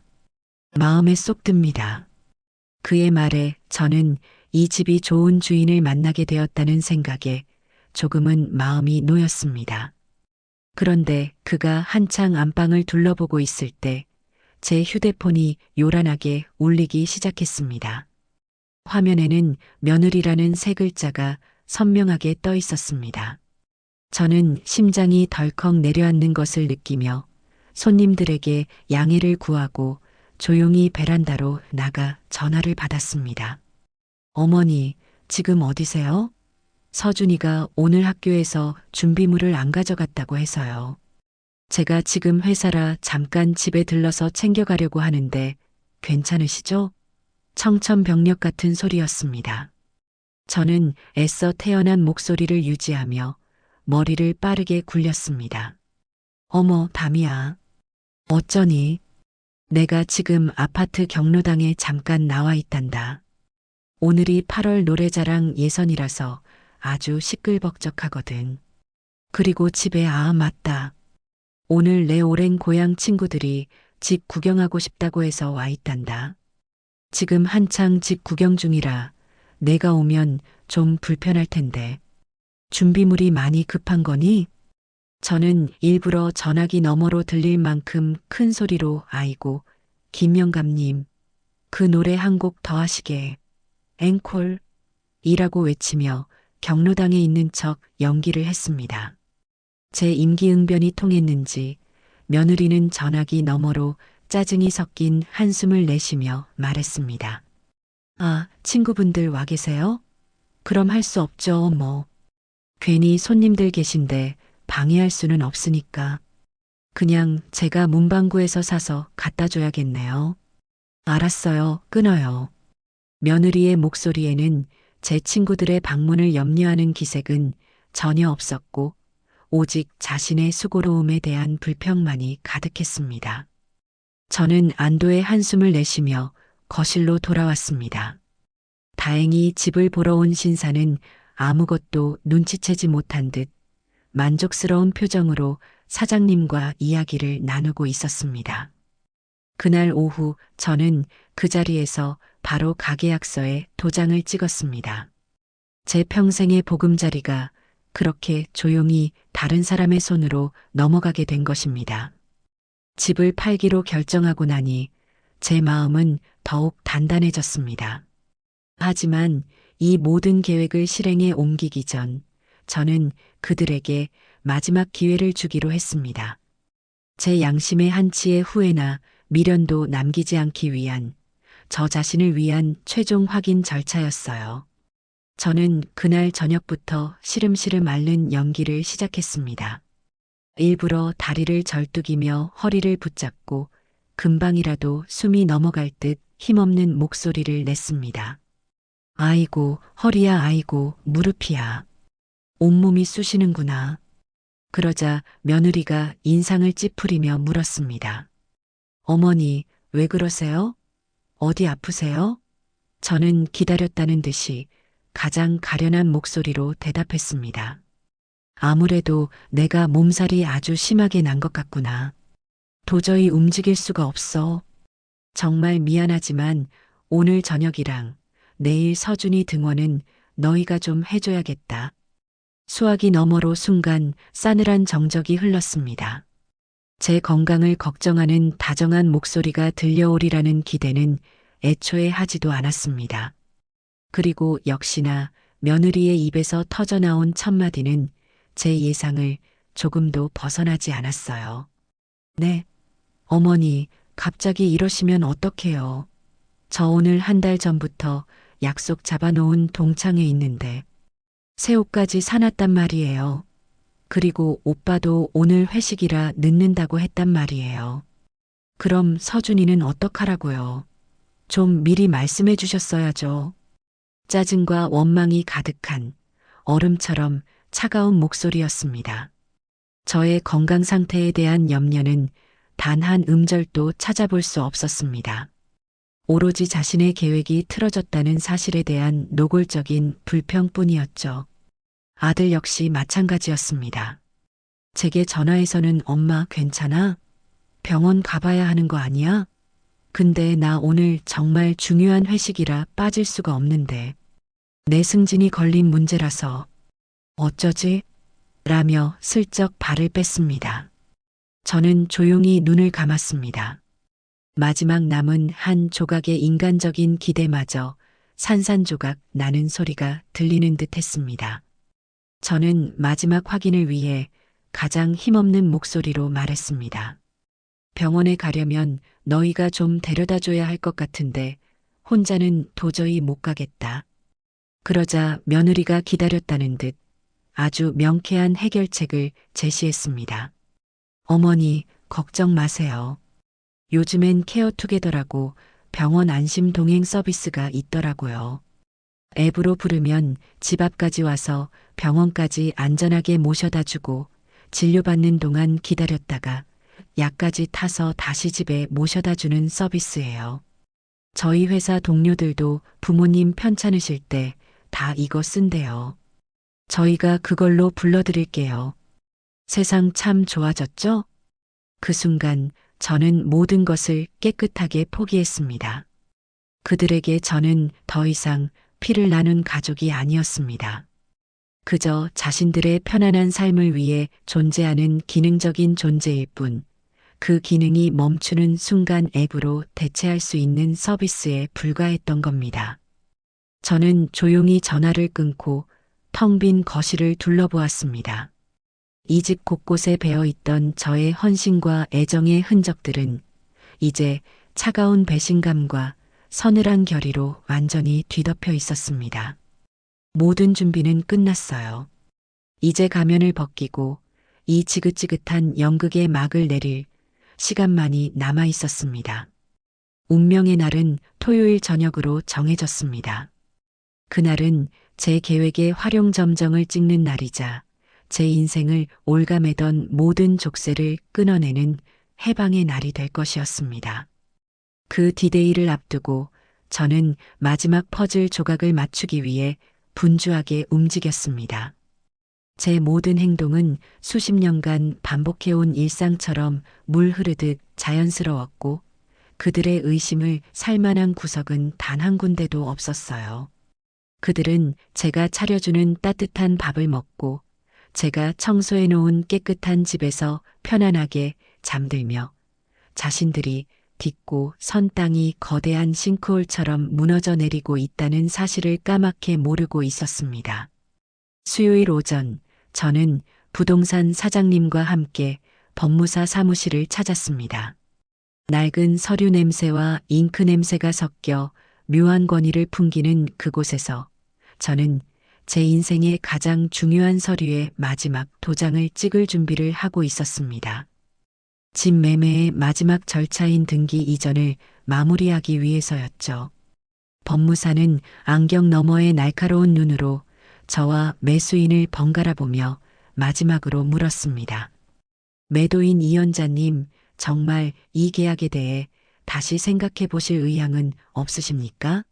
마음에 쏙 듭니다. 그의 말에 저는 이 집이 좋은 주인을 만나게 되었다는 생각에 조금은 마음이 놓였습니다. 그런데 그가 한창 안방을 둘러보고 있을 때 제 휴대폰이 요란하게 울리기 시작했습니다. 화면에는 며느리라는 세 글자가 선명하게 떠 있었습니다. 저는 심장이 덜컥 내려앉는 것을 느끼며 손님들에게 양해를 구하고 조용히 베란다로 나가 전화를 받았습니다. 어머니, 지금 어디세요? 서준이가 오늘 학교에서 준비물을 안 가져갔다고 해서요. 제가 지금 회사라 잠깐 집에 들러서 챙겨가려고 하는데 괜찮으시죠? 청천벽력 같은 소리였습니다. 저는 애써 태어난 목소리를 유지하며 머리를 빠르게 굴렸습니다. 어머, 담이야. 어쩌니? 내가 지금 아파트 경로당에 잠깐 나와 있단다. 오늘이 8월 노래자랑 예선이라서 아주 시끌벅적하거든. 그리고 집에 맞다. 오늘 내 오랜 고향 친구들이 집 구경하고 싶다고 해서 와 있단다. 지금 한창 집 구경 중이라 내가 오면 좀 불편할 텐데. 준비물이 많이 급한 거니? 저는 일부러 전화기 너머로 들릴 만큼 큰 소리로 아이고, 김영감님, 그 노래 한 곡 더 하시게. 앵콜. 이라고 외치며 경로당에 있는 척 연기를 했습니다. 제 임기응변이 통했는지 며느리는 전화기 너머로 짜증이 섞인 한숨을 내쉬며 말했습니다. 아, 친구분들 와 계세요? 그럼 할 수 없죠, 뭐. 괜히 손님들 계신데 방해할 수는 없으니까. 그냥 제가 문방구에서 사서 갖다 줘야겠네요. 알았어요, 끊어요. 며느리의 목소리에는 제 친구들의 방문을 염려하는 기색은 전혀 없었고 오직 자신의 수고로움에 대한 불평만이 가득했습니다. 저는 안도의 한숨을 내쉬며 거실로 돌아왔습니다. 다행히 집을 보러 온 신사는 아무것도 눈치채지 못한 듯 만족스러운 표정으로 사장님과 이야기를 나누고 있었습니다. 그날 오후 저는 그 자리에서 바로 가계약서에 도장을 찍었습니다. 제 평생의 보금자리가 그렇게 조용히 다른 사람의 손으로 넘어가게 된 것입니다. 집을 팔기로 결정하고 나니 제 마음은 더욱 단단해졌습니다. 하지만 이 모든 계획을 실행에 옮기기 전 저는 그들에게 마지막 기회를 주기로 했습니다. 제 양심의 한치의 후회나 미련도 남기지 않기 위한 저 자신을 위한 최종 확인 절차였어요. 저는 그날 저녁부터 시름시름 앓는 연기를 시작했습니다. 일부러 다리를 절뚝이며 허리를 붙잡고 금방이라도 숨이 넘어갈 듯 힘없는 목소리를 냈습니다. 아이고, 허리야, 아이고, 무릎이야. 온몸이 쑤시는구나. 그러자 며느리가 인상을 찌푸리며 물었습니다. 어머니, 왜 그러세요? 어디 아프세요? 저는 기다렸다는 듯이 가장 가련한 목소리로 대답했습니다. 아무래도 내가 몸살이 아주 심하게 난 것 같구나. 도저히 움직일 수가 없어. 정말 미안하지만 오늘 저녁이랑 내일 서준이 등원은 너희가 좀 해줘야겠다. 수화기 너머로 순간 싸늘한 정적이 흘렀습니다. 제 건강을 걱정하는 다정한 목소리가 들려오리라는 기대는 애초에 하지도 않았습니다. 그리고 역시나 며느리의 입에서 터져나온 첫마디는 제 예상을 조금도 벗어나지 않았어요. 네, 어머니, 갑자기 이러시면 어떡해요. 저 오늘 한 달 전부터 약속 잡아놓은 동창회 있는데 새 옷까지 사놨단 말이에요. 그리고 오빠도 오늘 회식이라 늦는다고 했단 말이에요. 그럼 서준이는 어떡하라고요? 좀 미리 말씀해 주셨어야죠. 짜증과 원망이 가득한 얼음처럼 차가운 목소리였습니다. 저의 건강 상태에 대한 염려는 단 한 음절도 찾아볼 수 없었습니다. 오로지 자신의 계획이 틀어졌다는 사실에 대한 노골적인 불평뿐이었죠. 아들 역시 마찬가지였습니다. 제게 전화해서는 엄마 괜찮아? 병원 가봐야 하는 거 아니야? 근데 나 오늘 정말 중요한 회식이라 빠질 수가 없는데 내 승진이 걸린 문제라서 어쩌지? 라며 슬쩍 발을 뺐습니다. 저는 조용히 눈을 감았습니다. 마지막 남은 한 조각의 인간적인 기대마저 산산조각 나는 소리가 들리는 듯 했습니다. 저는 마지막 확인을 위해 가장 힘없는 목소리로 말했습니다. 병원에 가려면 너희가 좀 데려다 줘야 할 것 같은데 혼자는 도저히 못 가겠다. 그러자 며느리가 기다렸다는 듯 아주 명쾌한 해결책을 제시했습니다. 어머니, 걱정 마세요. 요즘엔 케어투게더라고 병원 안심 동행 서비스가 있더라고요. 앱으로 부르면 집 앞까지 와서 병원까지 안전하게 모셔다 주고 진료받는 동안 기다렸다가 약까지 타서 다시 집에 모셔다 주는 서비스예요. 저희 회사 동료들도 부모님 편찮으실 때 다 이거 쓴대요. 저희가 그걸로 불러드릴게요. 세상 참 좋아졌죠? 그 순간 저는 모든 것을 깨끗하게 포기했습니다. 그들에게 저는 더 이상 피를 나눈 가족이 아니었습니다. 그저 자신들의 편안한 삶을 위해 존재하는 기능적인 존재일 뿐, 그 기능이 멈추는 순간 앱으로 대체할 수 있는 서비스에 불과했던 겁니다. 저는 조용히 전화를 끊고 텅 빈 거실을 둘러보았습니다. 이 집 곳곳에 배어 있던 저의 헌신과 애정의 흔적들은 이제 차가운 배신감과 서늘한 결의로 완전히 뒤덮여 있었습니다. 모든 준비는 끝났어요. 이제 가면을 벗기고 이 지긋지긋한 연극의 막을 내릴 시간만이 남아 있었습니다. 운명의 날은 토요일 저녁으로 정해졌습니다. 그날은 제 계획의 활용점정을 찍는 날이자 제 인생을 올가매던 모든 족쇄를 끊어내는 해방의 날이 될 것이었습니다. 그 디데이를 앞두고 저는 마지막 퍼즐 조각을 맞추기 위해 분주하게 움직였습니다. 제 모든 행동은 수십 년간 반복해온 일상처럼 물 흐르듯 자연스러웠고 그들의 의심을 살 만한 구석은 단 한 군데도 없었어요. 그들은 제가 차려주는 따뜻한 밥을 먹고 제가 청소해 놓은 깨끗한 집에서 편안하게 잠들며 자신들이 딛고 선 땅이 거대한 싱크홀처럼 무너져 내리고 있다는 사실을 까맣게 모르고 있었습니다. 수요일 오전, 저는 부동산 사장님과 함께 법무사 사무실을 찾았습니다. 낡은 서류 냄새와 잉크 냄새가 섞여 묘한 권위를 풍기는 그곳에서 저는 제 인생의 가장 중요한 서류의 마지막 도장을 찍을 준비를 하고 있었습니다. 집 매매의 마지막 절차인 등기 이전을 마무리하기 위해서였죠. 법무사는 안경 너머의 날카로운 눈으로 저와 매수인을 번갈아 보며 마지막으로 물었습니다. 매도인 이연자님, 정말 이 계약에 대해 다시 생각해 보실 의향은 없으십니까?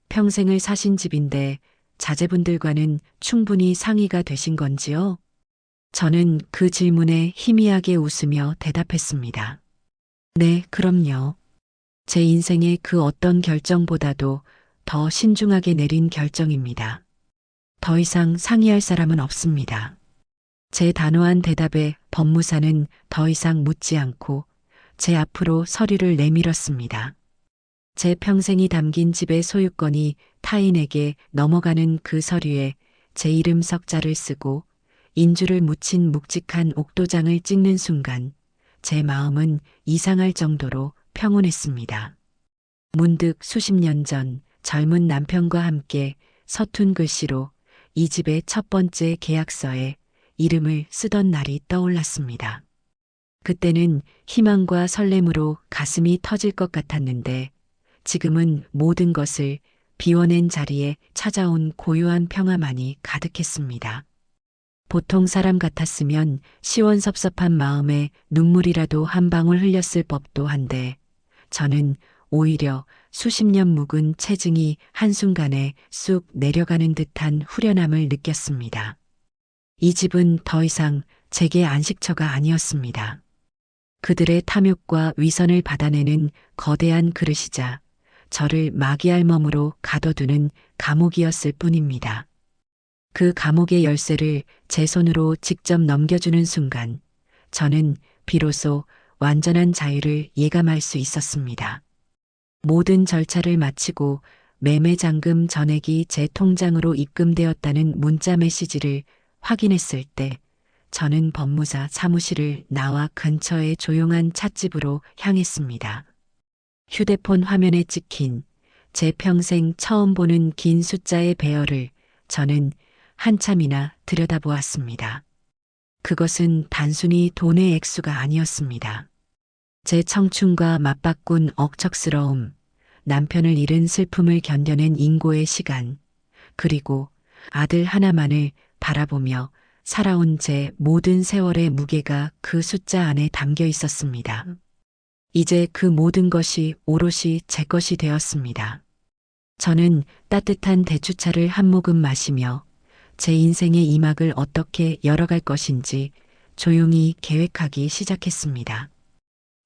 평생을 사신 집인데 자제분들과는 충분히 상의가 되신 건지요? 저는 그 질문에 희미하게 웃으며 대답했습니다. 네, 그럼요. 제 인생의 그 어떤 결정보다도 더 신중하게 내린 결정입니다. 더 이상 상의할 사람은 없습니다. 제 단호한 대답에 법무사는 더 이상 묻지 않고 제 앞으로 서류를 내밀었습니다. 제 평생이 담긴 집의 소유권이 타인에게 넘어가는 그 서류에 제 이름 석자를 쓰고 인주를 묻힌 묵직한 옥도장을 찍는 순간 제 마음은 이상할 정도로 평온했습니다. 문득 수십 년 전 젊은 남편과 함께 서툰 글씨로 이 집의 첫 번째 계약서에 이름을 쓰던 날이 떠올랐습니다. 그때는 희망과 설렘으로 가슴이 터질 것 같았는데 지금은 모든 것을 비워낸 자리에 찾아온 고요한 평화만이 가득했습니다. 보통 사람 같았으면 시원섭섭한 마음에 눈물이라도 한 방울 흘렸을 법도 한데 저는 오히려 수십 년 묵은 체증이 한순간에 쑥 내려가는 듯한 후련함을 느꼈습니다. 이 집은 더 이상 제게 안식처가 아니었습니다. 그들의 탐욕과 위선을 받아내는 거대한 그릇이자 저를 마귀알 몸으로 가둬두는 감옥이었을 뿐입니다. 그 감옥의 열쇠를 제 손으로 직접 넘겨주는 순간 저는 비로소 완전한 자유를 예감할 수 있었습니다. 모든 절차를 마치고 매매잔금 전액이 제 통장으로 입금되었다는 문자 메시지를 확인했을 때 저는 법무사 사무실을 나와 근처의 조용한 찻집으로 향했습니다. 휴대폰 화면에 찍힌 제 평생 처음 보는 긴 숫자의 배열을 저는 한참이나 들여다보았습니다. 그것은 단순히 돈의 액수가 아니었습니다. 제 청춘과 맞바꾼 억척스러움, 남편을 잃은 슬픔을 견뎌낸 인고의 시간, 그리고 아들 하나만을 바라보며 살아온 제 모든 세월의 무게가 그 숫자 안에 담겨 있었습니다. 이제 그 모든 것이 오롯이 제 것이 되었습니다. 저는 따뜻한 대추차를 한 모금 마시며 제 인생의 이막을 어떻게 열어갈 것인지 조용히 계획하기 시작했습니다.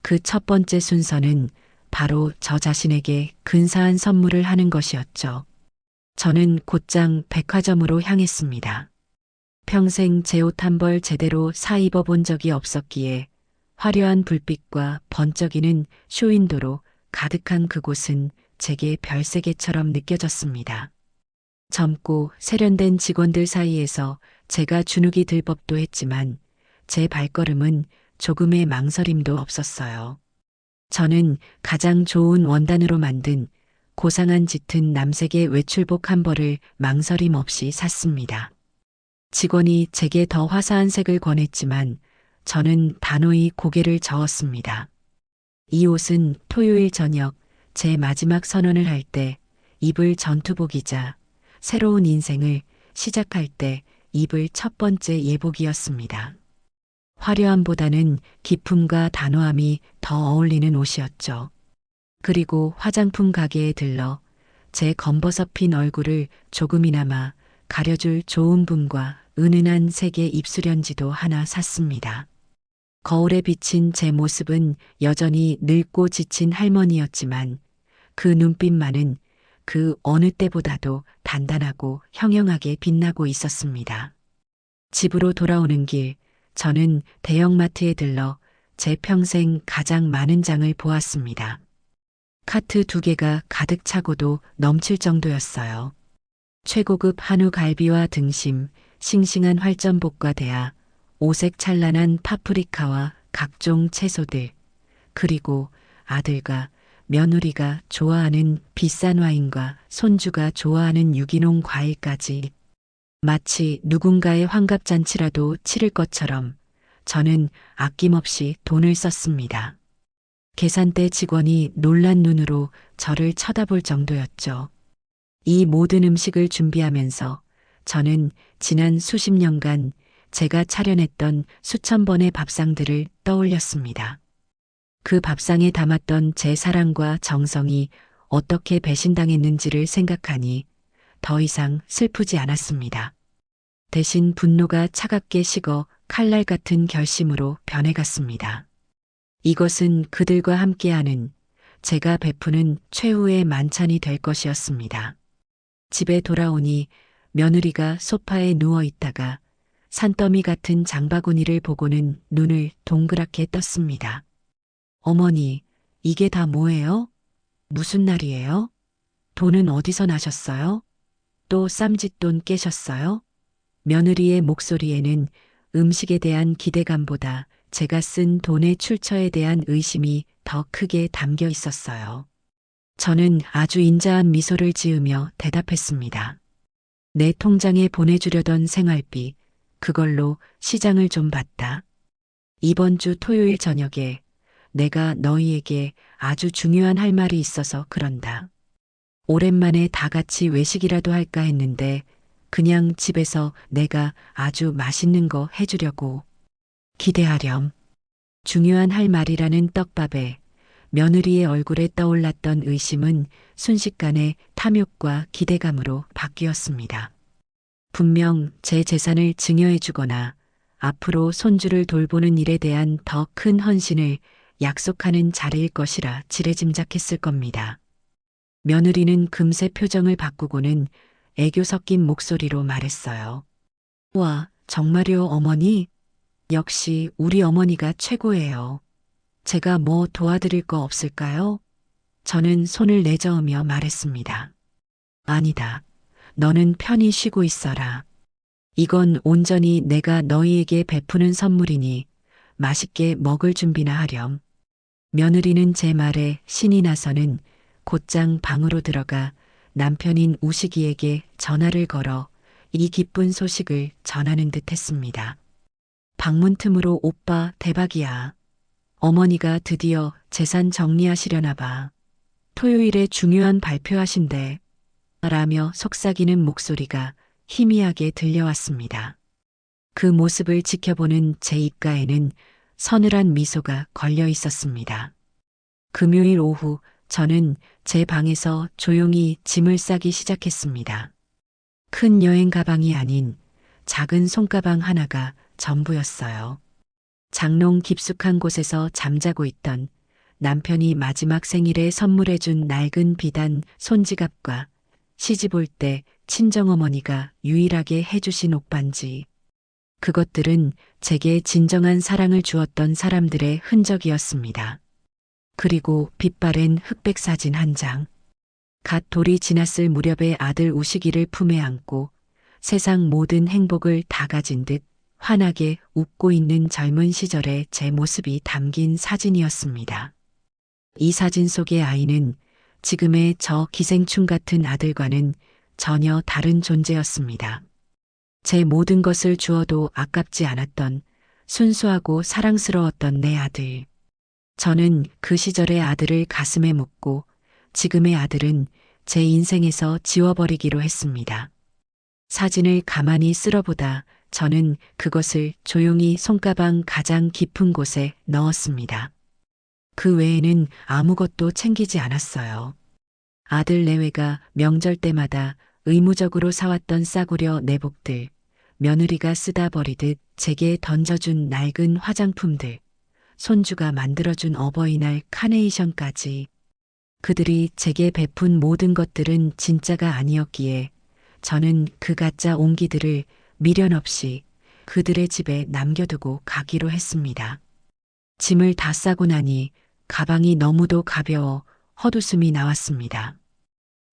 그 첫 번째 순서는 바로 저 자신에게 근사한 선물을 하는 것이었죠. 저는 곧장 백화점으로 향했습니다. 평생 제 옷 한 벌 제대로 사 입어본 적이 없었기에 화려한 불빛과 번쩍이는 쇼윈도로 가득한 그곳은 제게 별세계처럼 느껴졌습니다. 젊고 세련된 직원들 사이에서 제가 주눅이 들 법도 했지만 제 발걸음은 조금의 망설임도 없었어요. 저는 가장 좋은 원단으로 만든 고상한 짙은 남색의 외출복 한 벌을 망설임 없이 샀습니다. 직원이 제게 더 화사한 색을 권했지만 저는 단호히 고개를 저었습니다. 이 옷은 토요일 저녁 제 마지막 선언을 할 때 입을 전투복이자 새로운 인생을 시작할 때 입을 첫 번째 예복이었습니다. 화려함보다는 기품과 단호함이 더 어울리는 옷이었죠. 그리고 화장품 가게에 들러 제 검버섯핀 얼굴을 조금이나마 가려줄 좋은 분과 은은한 색의 입술연지도 하나 샀습니다. 거울에 비친 제 모습은 여전히 늙고 지친 할머니였지만 그 눈빛만은 그 어느 때보다도 단단하고 형형하게 빛나고 있었습니다. 집으로 돌아오는 길, 저는 대형마트에 들러 제 평생 가장 많은 장을 보았습니다. 카트 2개가 가득 차고도 넘칠 정도였어요. 최고급 한우 갈비와 등심, 싱싱한 활전복과 대하, 오색 찬란한 파프리카와 각종 채소들, 그리고 아들과 며느리가 좋아하는 비싼 와인과 손주가 좋아하는 유기농 과일까지 마치 누군가의 환갑잔치라도 치를 것처럼 저는 아낌없이 돈을 썼습니다. 계산대 직원이 놀란 눈으로 저를 쳐다볼 정도였죠. 이 모든 음식을 준비하면서 저는 지난 수십 년간 제가 차려냈던 수천 번의 밥상들을 떠올렸습니다. 그 밥상에 담았던 제 사랑과 정성이 어떻게 배신당했는지를 생각하니 더 이상 슬프지 않았습니다. 대신 분노가 차갑게 식어 칼날 같은 결심으로 변해갔습니다. 이것은 그들과 함께하는 제가 베푸는 최후의 만찬이 될 것이었습니다. 집에 돌아오니 며느리가 소파에 누워 있다가 산더미 같은 장바구니를 보고는 눈을 동그랗게 떴습니다. 어머니, 이게 다 뭐예요? 무슨 날이에요? 돈은 어디서 나셨어요? 또 쌈짓돈 깨셨어요? 며느리의 목소리에는 음식에 대한 기대감보다 제가 쓴 돈의 출처에 대한 의심이 더 크게 담겨 있었어요. 저는 아주 인자한 미소를 지으며 대답했습니다. 내 통장에 보내주려던 생활비, 그걸로 시장을 좀 봤다. 이번 주 토요일 저녁에 내가 너희에게 아주 중요한 할 말이 있어서 그런다. 오랜만에 다 같이 외식이라도 할까 했는데 그냥 집에서 내가 아주 맛있는 거 해주려고. 기대하렴. 중요한 할 말이라는 떡밥에 며느리의 얼굴에 떠올랐던 의심은 순식간에 탐욕과 기대감으로 바뀌었습니다. 분명 제 재산을 증여해주거나 앞으로 손주를 돌보는 일에 대한 더 큰 헌신을 약속하는 자리일 것이라 지레짐작했을 겁니다. 며느리는 금세 표정을 바꾸고는 애교 섞인 목소리로 말했어요. 와, 정말요, 어머니? 역시 우리 어머니가 최고예요. 제가 뭐 도와드릴 거 없을까요? 저는 손을 내저으며 말했습니다. 아니다. 너는 편히 쉬고 있어라. 이건 온전히 내가 너희에게 베푸는 선물이니 맛있게 먹을 준비나 하렴. 며느리는 제 말에 신이 나서는 곧장 방으로 들어가 남편인 우식이에게 전화를 걸어 이 기쁜 소식을 전하는 듯 했습니다. 방문 틈으로 오빠 대박이야. 어머니가 드디어 재산 정리하시려나 봐. 토요일에 중요한 발표하신대. 라며 속삭이는 목소리가 희미하게 들려왔습니다. 그 모습을 지켜보는 제 입가에는 서늘한 미소가 걸려 있었습니다. 금요일 오후 저는 제 방에서 조용히 짐을 싸기 시작했습니다. 큰 여행 가방이 아닌 작은 손가방 하나가 전부였어요. 장롱 깊숙한 곳에서 잠자고 있던 남편이 마지막 생일에 선물해준 낡은 비단 손지갑과 시집 올 때 친정어머니가 유일하게 해주신 옷반지. 그것들은 제게 진정한 사랑을 주었던 사람들의 흔적이었습니다. 그리고 빛바랜 흑백 사진 한 장. 갓 돌이 지났을 무렵의 아들 우식이를 품에 안고 세상 모든 행복을 다 가진 듯 환하게 웃고 있는 젊은 시절의 제 모습이 담긴 사진이었습니다. 이 사진 속의 아이는 지금의 저 기생충 같은 아들과는 전혀 다른 존재였습니다. 제 모든 것을 주어도 아깝지 않았던 순수하고 사랑스러웠던 내 아들. 저는 그 시절의 아들을 가슴에 묻고 지금의 아들은 제 인생에서 지워버리기로 했습니다. 사진을 가만히 쓸어보다 저는 그것을 조용히 손가방 가장 깊은 곳에 넣었습니다. 그 외에는 아무것도 챙기지 않았어요. 아들 내외가 명절 때마다 의무적으로 사왔던 싸구려 내복들, 며느리가 쓰다 버리듯 제게 던져준 낡은 화장품들, 손주가 만들어준 어버이날 카네이션까지. 그들이 제게 베푼 모든 것들은 진짜가 아니었기에 저는 그 가짜 옹기들을 미련 없이 그들의 집에 남겨두고 가기로 했습니다. 짐을 다 싸고 나니 가방이 너무도 가벼워 헛웃음이 나왔습니다.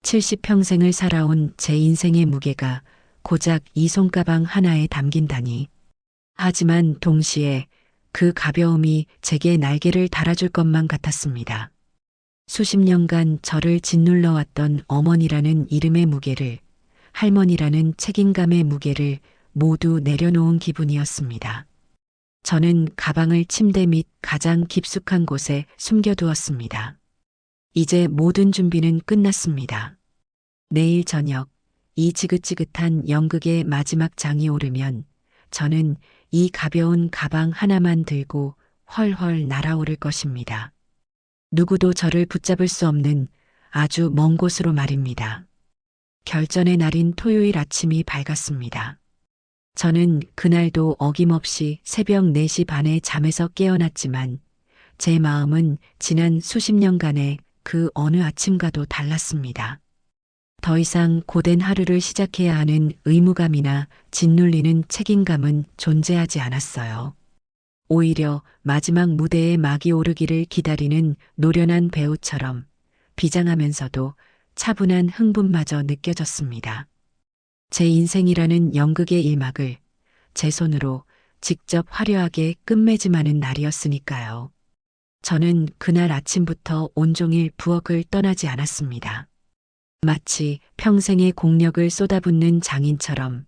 70평생을 살아온 제 인생의 무게가 고작 이 손가방 하나에 담긴다니. 하지만 동시에 그 가벼움이 제게 날개를 달아줄 것만 같았습니다. 수십 년간 저를 짓눌러왔던 어머니라는 이름의 무게를, 할머니라는 책임감의 무게를 모두 내려놓은 기분이었습니다. 저는 가방을 침대 밑 가장 깊숙한 곳에 숨겨두었습니다. 이제 모든 준비는 끝났습니다. 내일 저녁 이 지긋지긋한 연극의 마지막 장이 오르면 저는 이 가벼운 가방 하나만 들고 헐헐 날아오를 것입니다. 누구도 저를 붙잡을 수 없는 아주 먼 곳으로 말입니다. 결전의 날인 토요일 아침이 밝았습니다. 저는 그날도 어김없이 새벽 4시 반에 잠에서 깨어났지만 제 마음은 지난 수십 년간의 그 어느 아침과도 달랐습니다. 더 이상 고된 하루를 시작해야 하는 의무감이나 짓눌리는 책임감은 존재하지 않았어요. 오히려 마지막 무대에 막이 오르기를 기다리는 노련한 배우처럼 비장하면서도 차분한 흥분마저 느껴졌습니다. 제 인생이라는 연극의 일막을 제 손으로 직접 화려하게 끝맺음하는 날이었으니까요. 저는 그날 아침부터 온종일 부엌을 떠나지 않았습니다. 마치 평생의 공력을 쏟아붓는 장인처럼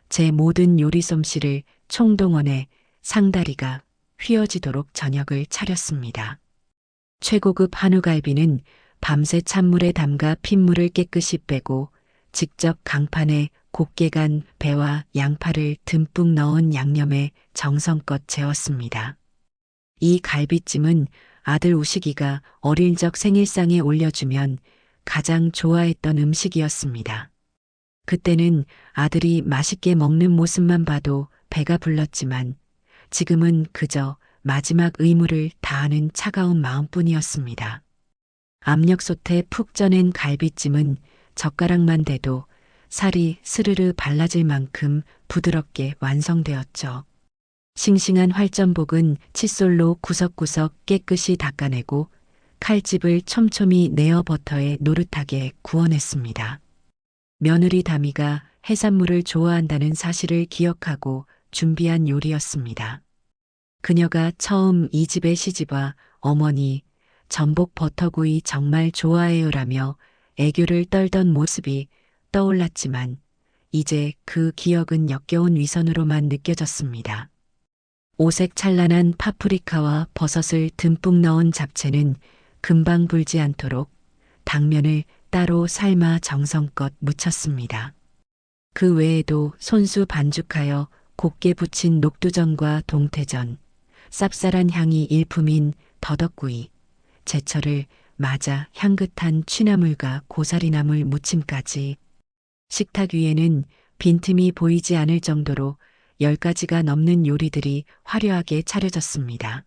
제 모든 요리 솜씨를 총동원해 상다리가 휘어지도록 저녁을 차렸습니다. 최고급 한우갈비는 밤새 찬물에 담가 핏물을 깨끗이 빼고 직접 강판에 곱게 간 배와 양파를 듬뿍 넣은 양념에 정성껏 재웠습니다. 이 갈비찜은 아들 우식이가 어릴 적 생일상에 올려주면 가장 좋아했던 음식이었습니다. 그때는 아들이 맛있게 먹는 모습만 봐도 배가 불렀지만 지금은 그저 마지막 의무를 다하는 차가운 마음뿐이었습니다. 압력솥에 푹 쪄낸 갈비찜은 젓가락만 대도 살이 스르르 발라질 만큼 부드럽게 완성되었죠. 싱싱한 활전복은 칫솔로 구석구석 깨끗이 닦아내고 칼집을 촘촘히 내어 버터에 노릇하게 구워냈습니다. 며느리 다미가 해산물을 좋아한다는 사실을 기억하고 준비한 요리였습니다. 그녀가 처음 이 집에 시집와 어머니, 전복 버터구이 정말 좋아해요라며 애교를 떨던 모습이 떠올랐지만 이제 그 기억은 역겨운 위선으로만 느껴졌습니다. 오색 찬란한 파프리카와 버섯을 듬뿍 넣은 잡채는 금방 불지 않도록 당면을 따로 삶아 정성껏 무쳤습니다. 그 외에도 손수 반죽하여 곱게 부친 녹두전과 동태전, 쌉쌀한 향이 일품인 더덕구이, 제철을 맞아 향긋한 취나물과 고사리나물 무침까지 식탁 위에는 빈틈이 보이지 않을 정도로 10가지가 넘는 요리들이 화려하게 차려졌습니다.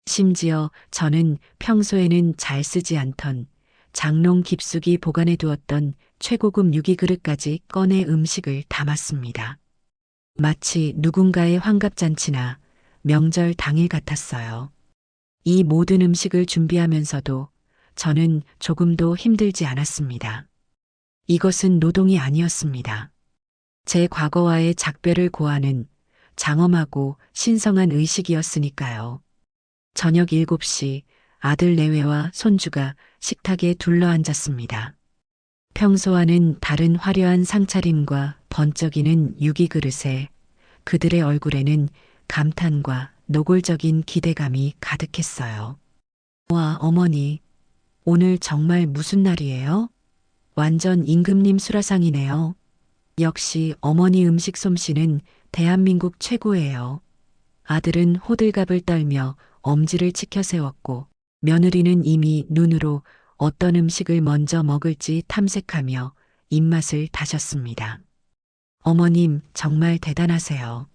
심지어 저는 평소에는 잘 쓰지 않던 장롱 깊숙이 보관해 두었던 최고급 유기그릇까지 꺼내 음식을 담았습니다. 마치 누군가의 환갑잔치나 명절 당일 같았어요. 이 모든 음식을 준비하면서도 저는 조금도 힘들지 않았습니다. 이것은 노동이 아니었습니다. 제 과거와의 작별을 고하는 장엄하고 신성한 의식이었으니까요. 저녁 7시 아들 내외와 손주가 식탁에 둘러앉았습니다. 평소와는 다른 화려한 상차림과 번쩍이는 유기그릇에 그들의 얼굴에는 감탄과 노골적인 기대감이 가득했어요. 와, 어머니, 오늘 정말 무슨 날이에요? 완전 임금님 수라상이네요. 역시 어머니 음식 솜씨는 대한민국 최고예요. 아들은 호들갑을 떨며 엄지를 치켜 세웠고 며느리는 이미 눈으로 어떤 음식을 먼저 먹을지 탐색하며 입맛을 다셨습니다. 어머님 정말 대단하세요.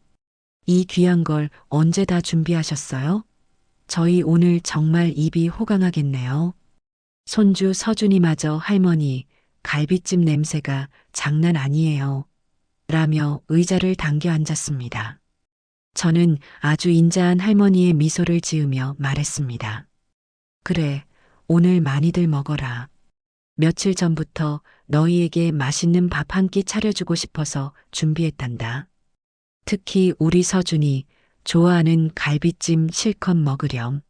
이 귀한 걸 언제 다 준비하셨어요? 저희 오늘 정말 입이 호강하겠네요. 손주 서준이마저 할머니 갈비찜 냄새가 장난 아니에요. 라며 의자를 당겨 앉았습니다. 저는 아주 인자한 할머니의 미소를 지으며 말했습니다. 그래, 오늘 많이들 먹어라. 며칠 전부터 너희에게 맛있는 밥 한 끼 차려주고 싶어서 준비했단다. 특히 우리 서준이 좋아하는 갈비찜 실컷 먹으렴.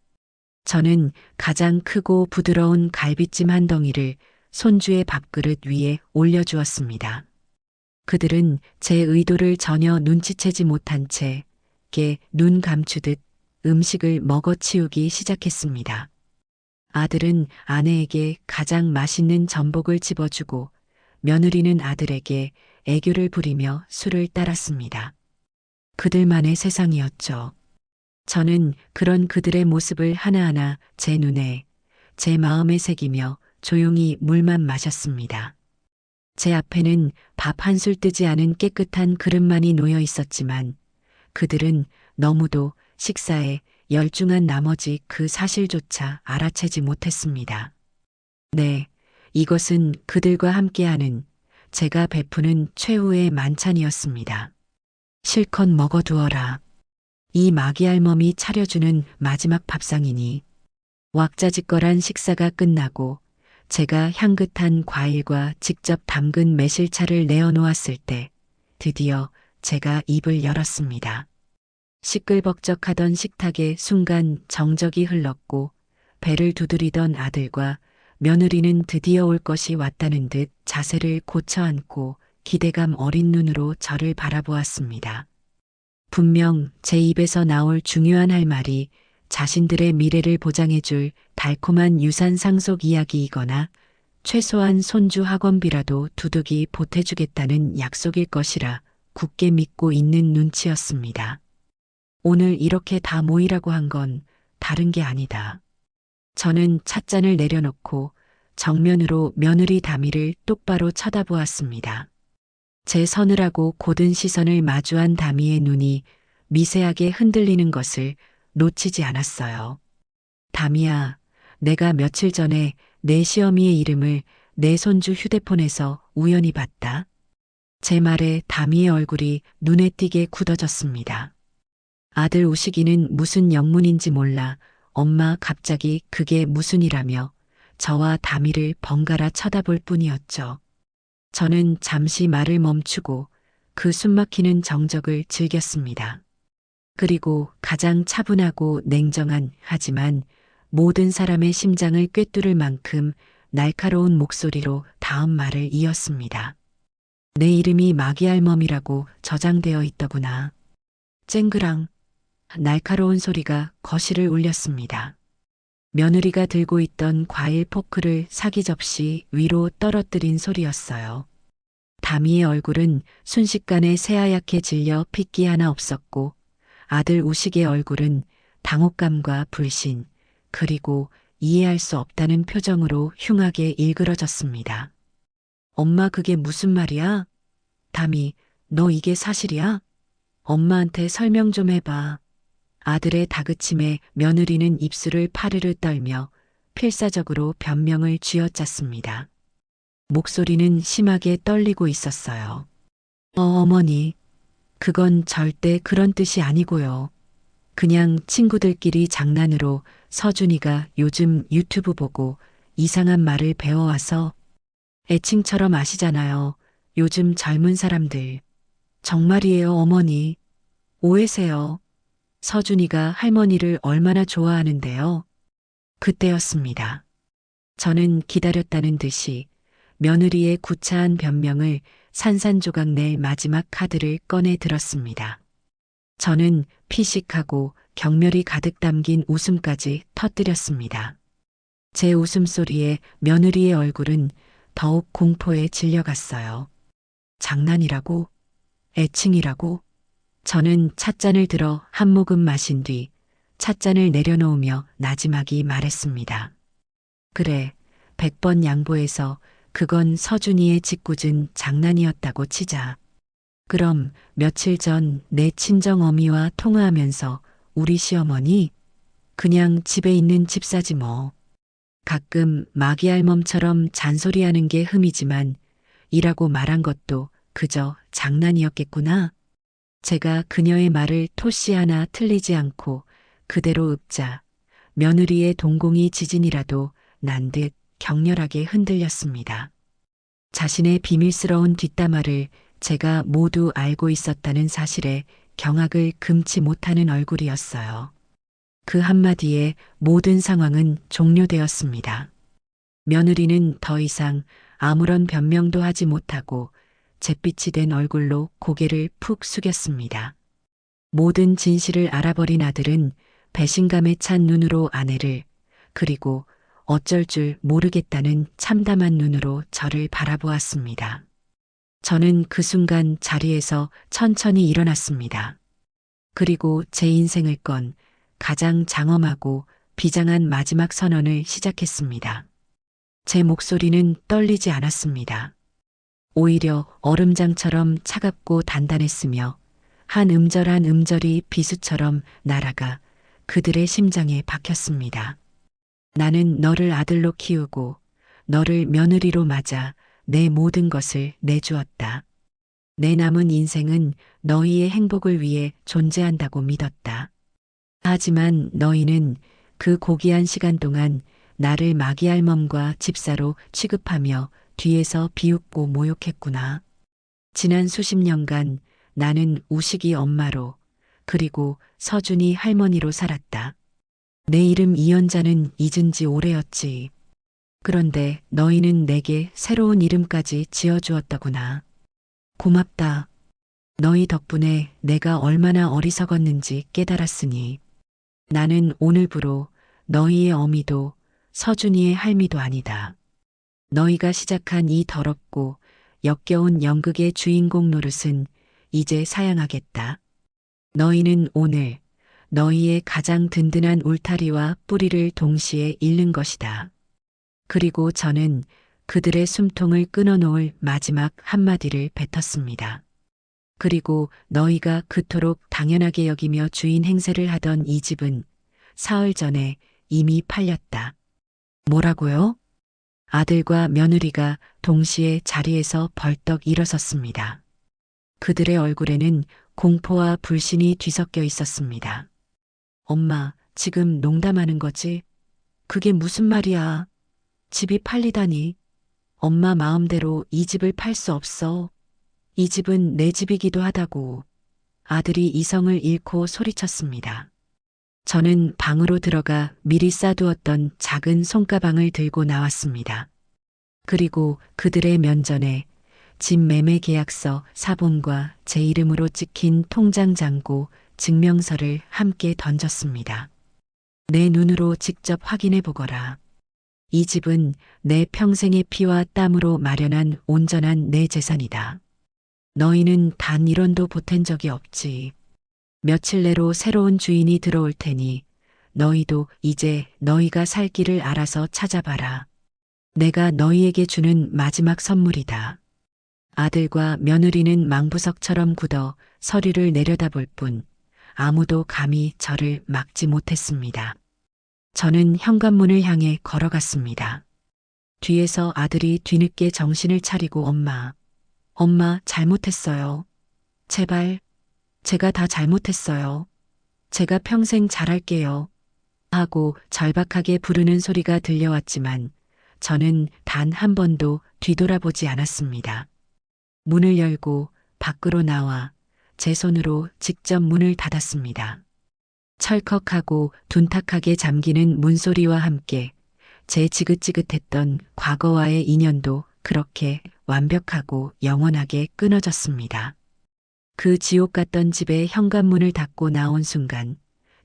저는 가장 크고 부드러운 갈비찜 한 덩이를 손주의 밥그릇 위에 올려주었습니다. 그들은 제 의도를 전혀 눈치채지 못한 채 눈 감추듯 음식을 먹어치우기 시작했습니다. 아들은 아내에게 가장 맛있는 전복을 집어주고 며느리는 아들에게 애교를 부리며 술을 따랐습니다. 그들만의 세상이었죠. 저는 그런 그들의 모습을 하나하나 제 눈에, 제 마음에 새기며 조용히 물만 마셨습니다. 제 앞에는 밥 한 술 뜨지 않은 깨끗한 그릇만이 놓여 있었지만 그들은 너무도 식사에 열중한 나머지 그 사실조차 알아채지 못했습니다. 네, 이것은 그들과 함께하는 제가 베푸는 최후의 만찬이었습니다. 실컷 먹어두어라. 이 마귀알몸이 차려주는 마지막 밥상이니 왁자지껄한 식사가 끝나고 제가 향긋한 과일과 직접 담근 매실차를 내어놓았을 때 드디어 제가 입을 열었습니다. 시끌벅적하던 식탁에 순간 정적이 흘렀고 배를 두드리던 아들과 며느리는 드디어 올 것이 왔다는 듯 자세를 고쳐 앉고 기대감 어린 눈으로 저를 바라보았습니다. 분명 제 입에서 나올 중요한 할 말이 자신들의 미래를 보장해줄 달콤한 유산 상속 이야기이거나 최소한 손주 학원비라도 두둑이 보태주겠다는 약속일 것이라 굳게 믿고 있는 눈치였습니다. 오늘 이렇게 다 모이라고 한 건 다른 게 아니다. 저는 찻잔을 내려놓고 정면으로 며느리 다미를 똑바로 쳐다보았습니다. 제 서늘하고 고든 시선을 마주한 다미의 눈이 미세하게 흔들리는 것을 놓치지 않았어요. 다미야, 내가 며칠 전에 내 시어미의 이름을 내 손주 휴대폰에서 우연히 봤다. 제 말에 다미의 얼굴이 눈에 띄게 굳어졌습니다. 아들 우식이는 무슨 영문인지 몰라 엄마 갑자기 그게 무슨 이라며 저와 다미를 번갈아 쳐다볼 뿐이었죠. 저는 잠시 말을 멈추고 그 숨막히는 정적을 즐겼습니다. 그리고 가장 차분하고 냉정한 하지만 모든 사람의 심장을 꿰뚫을 만큼 날카로운 목소리로 다음 말을 이었습니다. 내 이름이 마귀알멈이라고 저장되어 있더구나. 쨍그랑 날카로운 소리가 거실을 울렸습니다. 며느리가 들고 있던 과일 포크를 사기 접시 위로 떨어뜨린 소리였어요. 다미의 얼굴은 순식간에 새하얗게 질려 핏기 하나 없었고 아들 우식의 얼굴은 당혹감과 불신 그리고 이해할 수 없다는 표정으로 흉하게 일그러졌습니다. 엄마 그게 무슨 말이야? 다미, 너 이게 사실이야? 엄마한테 설명 좀 해봐. 아들의 다그침에 며느리는 입술을 파르르 떨며 필사적으로 변명을 쥐어짰습니다. 목소리는 심하게 떨리고 있었어요. 어머니, 그건 절대 그런 뜻이 아니고요. 그냥 친구들끼리 장난으로 서준이가 요즘 유튜브 보고 이상한 말을 배워와서 애칭처럼 아시잖아요. 요즘 젊은 사람들. 정말이에요, 어머니. 오해세요. 서준이가 할머니를 얼마나 좋아하는데요. 그때였습니다. 저는 기다렸다는 듯이 며느리의 구차한 변명을 산산조각 낼 마지막 카드를 꺼내 들었습니다. 저는 피식하고 경멸이 가득 담긴 웃음까지 터뜨렸습니다. 제 웃음소리에 며느리의 얼굴은 더욱 공포에 질려갔어요. 장난이라고? 애칭이라고? 저는 찻잔을 들어 한 모금 마신 뒤 찻잔을 내려놓으며 나지막이 말했습니다. 그래, 100번 양보해서 그건 서준이의 짓궂은 장난이었다고 치자. 그럼 며칠 전 내 친정어미와 통화하면서 우리 시어머니 그냥 집에 있는 집사지 뭐. 가끔 마귀알몸처럼 잔소리하는 게 흠이지만 이라고 말한 것도 그저 장난이었겠구나. 제가 그녀의 말을 토씨 하나 틀리지 않고 그대로 읊자 며느리의 동공이 지진이라도 난 듯 격렬하게 흔들렸습니다. 자신의 비밀스러운 뒷담화를 제가 모두 알고 있었다는 사실에 경악을 금치 못하는 얼굴이었어요. 그 한마디에 모든 상황은 종료되었습니다. 며느리는 더 이상 아무런 변명도 하지 못하고 잿빛이 된 얼굴로 고개를 푹 숙였습니다. 모든 진실을 알아버린 아들은 배신감에 찬 눈으로 아내를 그리고 어쩔 줄 모르겠다는 참담한 눈으로 저를 바라보았습니다. 저는 그 순간 자리에서 천천히 일어났습니다. 그리고 제 인생을 건 가장 장엄하고 비장한 마지막 선언을 시작했습니다. 제 목소리는 떨리지 않았습니다. 오히려 얼음장처럼 차갑고 단단했으며 한 음절 한 음절이 비수처럼 날아가 그들의 심장에 박혔습니다. 나는 너를 아들로 키우고 너를 며느리로 맞아 내 모든 것을 내주었다. 내 남은 인생은 너희의 행복을 위해 존재한다고 믿었다. 하지만 너희는 그 고귀한 시간 동안 나를 마귀알몸과 집사로 취급하며 뒤에서 비웃고 모욕했구나. 지난 수십 년간 나는 우식이 엄마로 그리고 서준이 할머니로 살았다. 내 이름 이연자는 잊은 지 오래였지. 그런데 너희는 내게 새로운 이름까지 지어주었더구나. 고맙다. 너희 덕분에 내가 얼마나 어리석었는지 깨달았으니 나는 오늘부로 너희의 어미도 서준이의 할미도 아니다. 너희가 시작한 이 더럽고 역겨운 연극의 주인공 노릇은 이제 사양하겠다. 너희는 오늘 너희의 가장 든든한 울타리와 뿌리를 동시에 잃는 것이다. 그리고 저는 그들의 숨통을 끊어놓을 마지막 한마디를 뱉었습니다. 그리고 너희가 그토록 당연하게 여기며 주인 행세를 하던 이 집은 사흘 전에 이미 팔렸다. 뭐라고요? 아들과 며느리가 동시에 자리에서 벌떡 일어섰습니다. 그들의 얼굴에는 공포와 불신이 뒤섞여 있었습니다. 엄마, 지금 농담하는 거지? 그게 무슨 말이야? 집이 팔리다니. 엄마 마음대로 이 집을 팔 수 없어. 이 집은 내 집이기도 하다고. 아들이 이성을 잃고 소리쳤습니다. 저는 방으로 들어가 미리 싸두었던 작은 손가방을 들고 나왔습니다. 그리고 그들의 면전에 집 매매 계약서 사본과 제 이름으로 찍힌 통장 잔고 증명서를 함께 던졌습니다. 내 눈으로 직접 확인해 보거라. 이 집은 내 평생의 피와 땀으로 마련한 온전한 내 재산이다. 너희는 단 1원도 보탠 적이 없지. 며칠 내로 새로운 주인이 들어올 테니 너희도 이제 너희가 살 길을 알아서 찾아봐라. 내가 너희에게 주는 마지막 선물이다. 아들과 며느리는 망부석처럼 굳어 서류를 내려다볼 뿐 아무도 감히 저를 막지 못했습니다. 저는 현관문을 향해 걸어갔습니다. 뒤에서 아들이 뒤늦게 정신을 차리고 엄마 잘못했어요. 제발, 제가 다 잘못했어요. 제가 평생 잘할게요. 하고 절박하게 부르는 소리가 들려왔지만 저는 단 한 번도 뒤돌아보지 않았습니다. 문을 열고 밖으로 나와 제 손으로 직접 문을 닫았습니다. 철컥하고 둔탁하게 잠기는 문소리와 함께 제 지긋지긋했던 과거와의 인연도 그렇게 완벽하고 영원하게 끊어졌습니다. 그 지옥 같던 집의 현관문을 닫고 나온 순간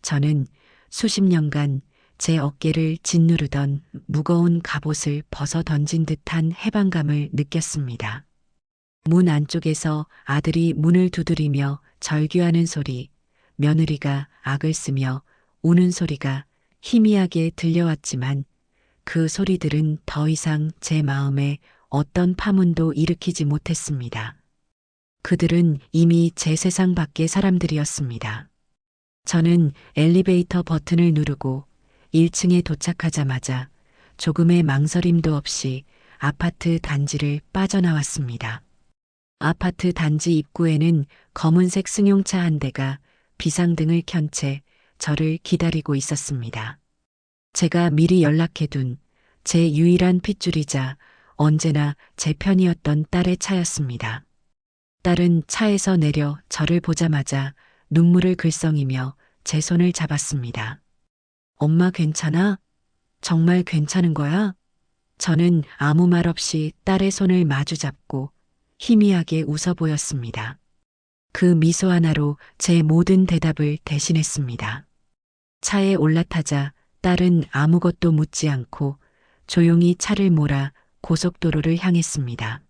저는 수십 년간 제 어깨를 짓누르던 무거운 갑옷을 벗어 던진 듯한 해방감을 느꼈습니다. 문 안쪽에서 아들이 문을 두드리며 절규하는 소리, 며느리가 악을 쓰며 우는 소리가 희미하게 들려왔지만 그 소리들은 더 이상 제 마음에 어떤 파문도 일으키지 못했습니다. 그들은 이미 제 세상 밖의 사람들이었습니다. 저는 엘리베이터 버튼을 누르고 1층에 도착하자마자 조금의 망설임도 없이 아파트 단지를 빠져나왔습니다. 아파트 단지 입구에는 검은색 승용차 한 대가 비상등을 켠 채 저를 기다리고 있었습니다. 제가 미리 연락해둔 제 유일한 핏줄이자 언제나 제 편이었던 딸의 차였습니다. 딸은 차에서 내려 저를 보자마자 눈물을 글썽이며 제 손을 잡았습니다. 엄마 괜찮아? 정말 괜찮은 거야? 저는 아무 말 없이 딸의 손을 마주 잡고 희미하게 웃어 보였습니다. 그 미소 하나로 제 모든 대답을 대신했습니다. 차에 올라타자 딸은 아무것도 묻지 않고 조용히 차를 몰아 고속도로를 향했습니다.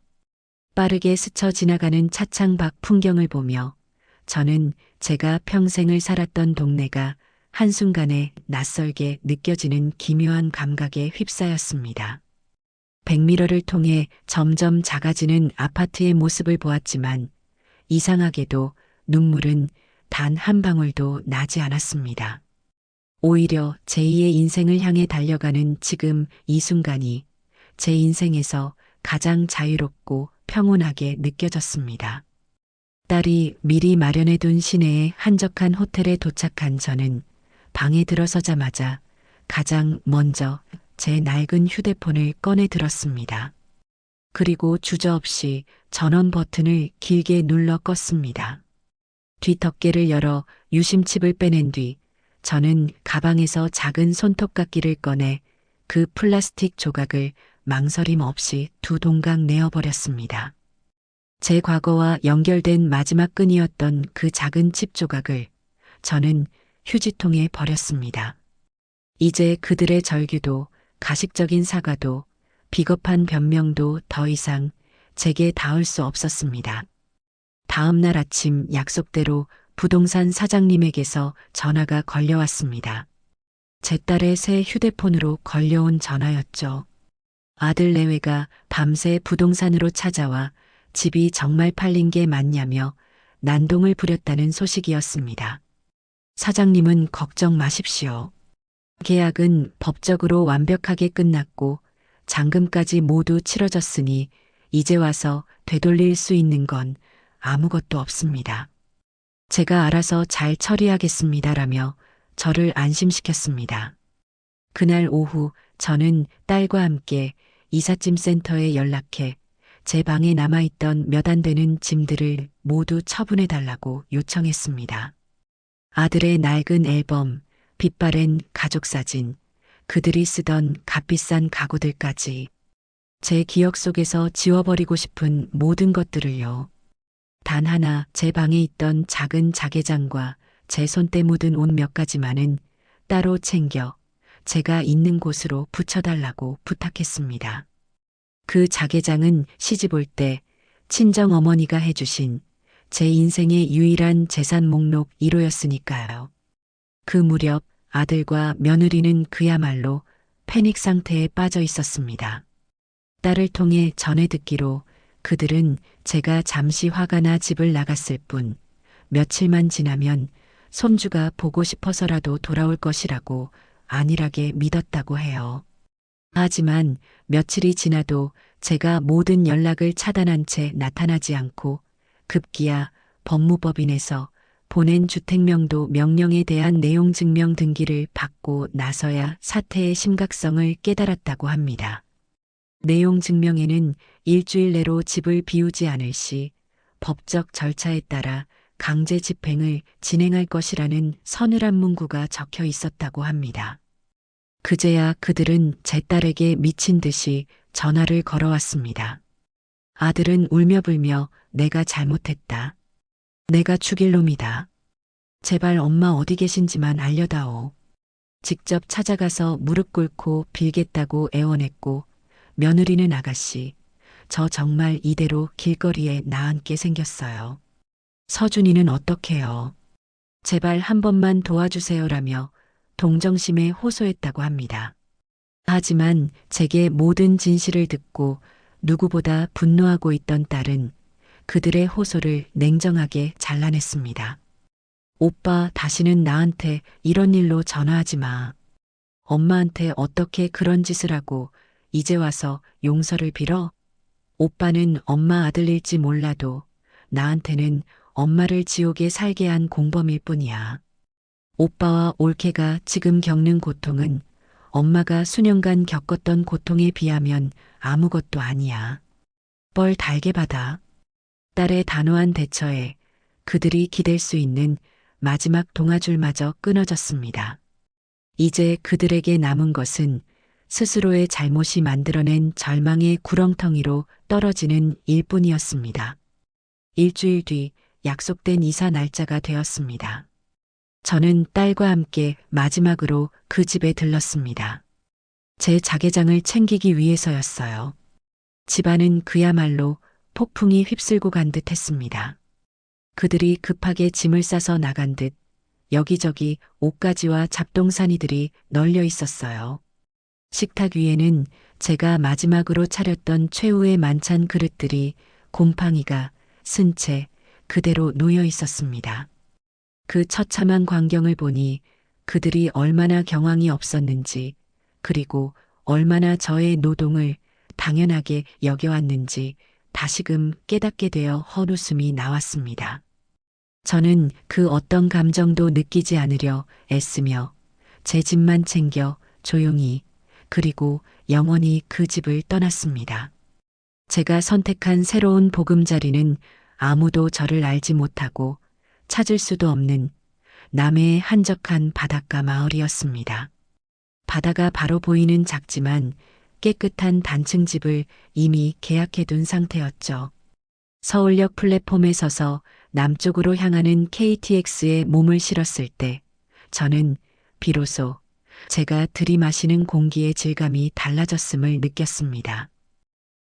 빠르게 스쳐 지나가는 차창 밖 풍경을 보며 저는 제가 평생을 살았던 동네가 한순간에 낯설게 느껴지는 기묘한 감각에 휩싸였습니다. 백미러를 통해 점점 작아지는 아파트의 모습을 보았지만 이상하게도 눈물은 단 한 방울도 나지 않았습니다. 오히려 제2의 인생을 향해 달려가는 지금 이 순간이 제 인생에서 가장 자유롭고 평온하게 느껴졌습니다. 딸이 미리 마련해둔 시내의 한적한 호텔에 도착한 저는 방에 들어서자마자 가장 먼저 제 낡은 휴대폰을 꺼내 들었습니다. 그리고 주저없이 전원 버튼을 길게 눌러 껐습니다. 뒷덮개를 열어 유심칩을 빼낸 뒤 저는 가방에서 작은 손톱깎이를 꺼내 그 플라스틱 조각을 망설임 없이 두 동강 내어버렸습니다. 제 과거와 연결된 마지막 끈이었던 그 작은 칩 조각을 저는 휴지통에 버렸습니다. 이제 그들의 절규도 가식적인 사과도 비겁한 변명도 더 이상 제게 닿을 수 없었습니다. 다음 날 아침 약속대로 부동산 사장님에게서 전화가 걸려왔습니다. 제 딸의 새 휴대폰으로 걸려온 전화였죠. 아들 내외가 밤새 부동산으로 찾아와 집이 정말 팔린 게 맞냐며 난동을 부렸다는 소식이었습니다. 사장님은 걱정 마십시오. 계약은 법적으로 완벽하게 끝났고 잔금까지 모두 치러졌으니 이제 와서 되돌릴 수 있는 건 아무것도 없습니다. 제가 알아서 잘 처리하겠습니다라며 저를 안심시켰습니다. 그날 오후 저는 딸과 함께 이삿짐 센터에 연락해 제 방에 남아있던 몇 안 되는 짐들을 모두 처분해달라고 요청했습니다. 아들의 낡은 앨범, 빛바랜 가족사진, 그들이 쓰던 값비싼 가구들까지 제 기억 속에서 지워버리고 싶은 모든 것들을요. 단 하나 제 방에 있던 작은 자개장과 제 손때 묻은 옷 몇 가지만은 따로 챙겨 제가 있는 곳으로 붙여달라고 부탁했습니다. 그 자개장은 시집 올 때 친정 어머니가 해주신 제 인생의 유일한 재산 목록 1호였으니까요. 그 무렵 아들과 며느리는 그야말로 패닉 상태에 빠져 있었습니다. 딸을 통해 전해 듣기로 그들은 제가 잠시 화가 나 집을 나갔을 뿐 며칠만 지나면 손주가 보고 싶어서라도 돌아올 것이라고 안일하게 믿었다고 해요. 하지만 며칠이 지나도 제가 모든 연락을 차단한 채 나타나지 않고 급기야 법무법인에서 보낸 주택명도 명령에 대한 내용 증명 등기를 받고 나서야 사태의 심각성을 깨달았다고 합니다. 내용 증명에는 일주일 내로 집을 비우지 않을 시 법적 절차에 따라 강제 집행을 진행할 것이라는 서늘한 문구가 적혀 있었다고 합니다. 그제야 그들은 제 딸에게 미친 듯이 전화를 걸어왔습니다. 아들은 울며불며 내가 잘못했다. 내가 죽일 놈이다. 제발 엄마 어디 계신지만 알려다오. 직접 찾아가서 무릎 꿇고 빌겠다고 애원했고 며느리는 아가씨, 저 정말 이대로 길거리에 나앉게 생겼어요. 서준이는 어떡해요. 제발 한 번만 도와주세요라며 동정심에 호소했다고 합니다. 하지만 제게 모든 진실을 듣고 누구보다 분노하고 있던 딸은 그들의 호소를 냉정하게 잘라냈습니다. 오빠 다시는 나한테 이런 일로 전화하지 마. 엄마한테 어떻게 그런 짓을 하고 이제 와서 용서를 빌어? 오빠는 엄마 아들일지 몰라도 나한테는 엄마를 지옥에 살게 한 공범일 뿐이야. 오빠와 올케가 지금 겪는 고통은 엄마가 수년간 겪었던 고통에 비하면 아무것도 아니야. 뻘 달게 받아. 딸의 단호한 대처에 그들이 기댈 수 있는 마지막 동아줄마저 끊어졌습니다. 이제 그들에게 남은 것은 스스로의 잘못이 만들어낸 절망의 구렁텅이로 떨어지는 일뿐이었습니다. 일주일 뒤 약속된 이사 날짜가 되었습니다. 저는 딸과 함께 마지막으로 그 집에 들렀습니다. 제 자개장을 챙기기 위해서였어요. 집안은 그야말로 폭풍이 휩쓸고 간 듯 했습니다. 그들이 급하게 짐을 싸서 나간 듯 여기저기 옷가지와 잡동사니들이 널려 있었어요. 식탁 위에는 제가 마지막으로 차렸던 최후의 만찬 그릇들이 곰팡이가 쓴 채 그대로 놓여 있었습니다. 그 처참한 광경을 보니 그들이 얼마나 경황이 없었는지 그리고 얼마나 저의 노동을 당연하게 여겨왔는지 다시금 깨닫게 되어 헛웃음이 나왔습니다. 저는 그 어떤 감정도 느끼지 않으려 애쓰며 제 집만 챙겨 조용히 그리고 영원히 그 집을 떠났습니다. 제가 선택한 새로운 보금자리는 아무도 저를 알지 못하고 찾을 수도 없는 남해의 한적한 바닷가 마을이었습니다. 바다가 바로 보이는 작지만 깨끗한 단층 집을 이미 계약해둔 상태였죠. 서울역 플랫폼에 서서 남쪽으로 향하는 KTX에 몸을 실었을 때 저는 비로소 제가 들이마시는 공기의 질감이 달라졌음을 느꼈습니다.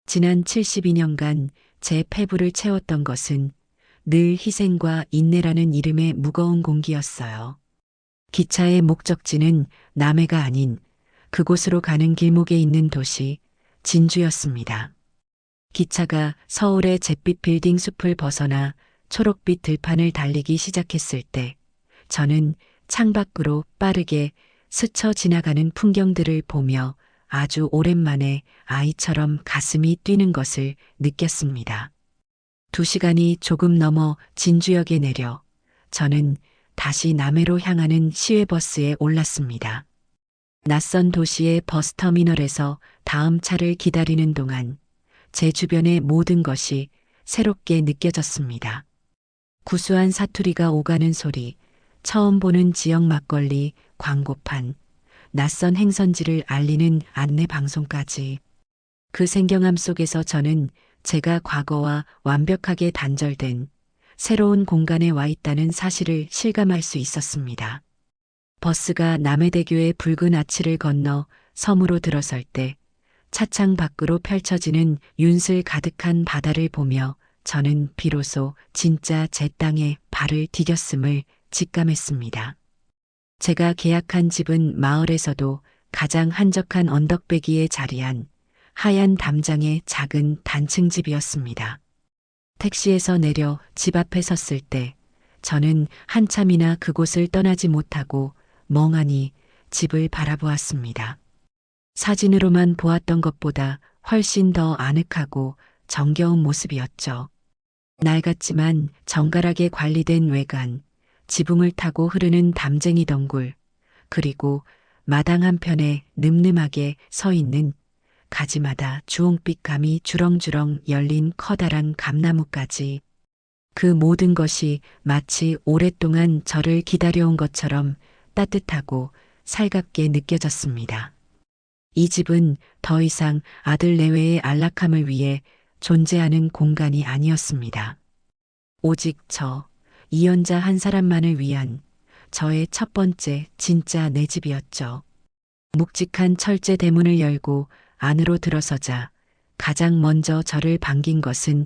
지난 72년간 제 폐부를 채웠던 것은 늘 희생과 인내라는 이름의 무거운 공기였어요. 기차의 목적지는 남해가 아닌 그곳으로 가는 길목에 있는 도시 진주였습니다. 기차가 서울의 잿빛 빌딩 숲을 벗어나 초록빛 들판을 달리기 시작했을 때 저는 창밖으로 빠르게 스쳐 지나가는 풍경들을 보며 아주 오랜만에 아이처럼 가슴이 뛰는 것을 느꼈습니다. 2시간이 조금 넘어 진주역에 내려 저는 다시 남해로 향하는 시외버스에 올랐습니다. 낯선 도시의 버스터미널에서 다음 차를 기다리는 동안 제 주변의 모든 것이 새롭게 느껴졌습니다. 구수한 사투리가 오가는 소리, 처음 보는 지역 막걸리, 광고판, 낯선 행선지를 알리는 안내 방송까지. 그 생경함 속에서 저는 제가 과거와 완벽하게 단절된 새로운 공간에 와 있다는 사실을 실감할 수 있었습니다. 버스가 남해대교의 붉은 아치를 건너 섬으로 들어설 때 차창 밖으로 펼쳐지는 윤슬 가득한 바다를 보며 저는 비로소 진짜 제 땅에 발을 디뎠음을 직감했습니다. 제가 계약한 집은 마을에서도 가장 한적한 언덕배기에 자리한 하얀 담장의 작은 단층 집이었습니다. 택시에서 내려 집 앞에 섰을 때 저는 한참이나 그곳을 떠나지 못하고 멍하니 집을 바라보았습니다. 사진으로만 보았던 것보다 훨씬 더 아늑하고 정겨운 모습이었죠. 낡았지만 정갈하게 관리된 외관, 지붕을 타고 흐르는 담쟁이 덩굴, 그리고 마당 한편에 늠름하게 서 있는 가지마다 주홍빛 감이 주렁주렁 열린 커다란 감나무까지, 그 모든 것이 마치 오랫동안 저를 기다려온 것처럼 따뜻하고 살갑게 느껴졌습니다. 이 집은 더 이상 아들 내외의 안락함을 위해 존재하는 공간이 아니었습니다. 오직 저, 이연자 한 사람만을 위한 저의 첫 번째 진짜 내 집이었죠. 묵직한 철제 대문을 열고 안으로 들어서자 가장 먼저 저를 반긴 것은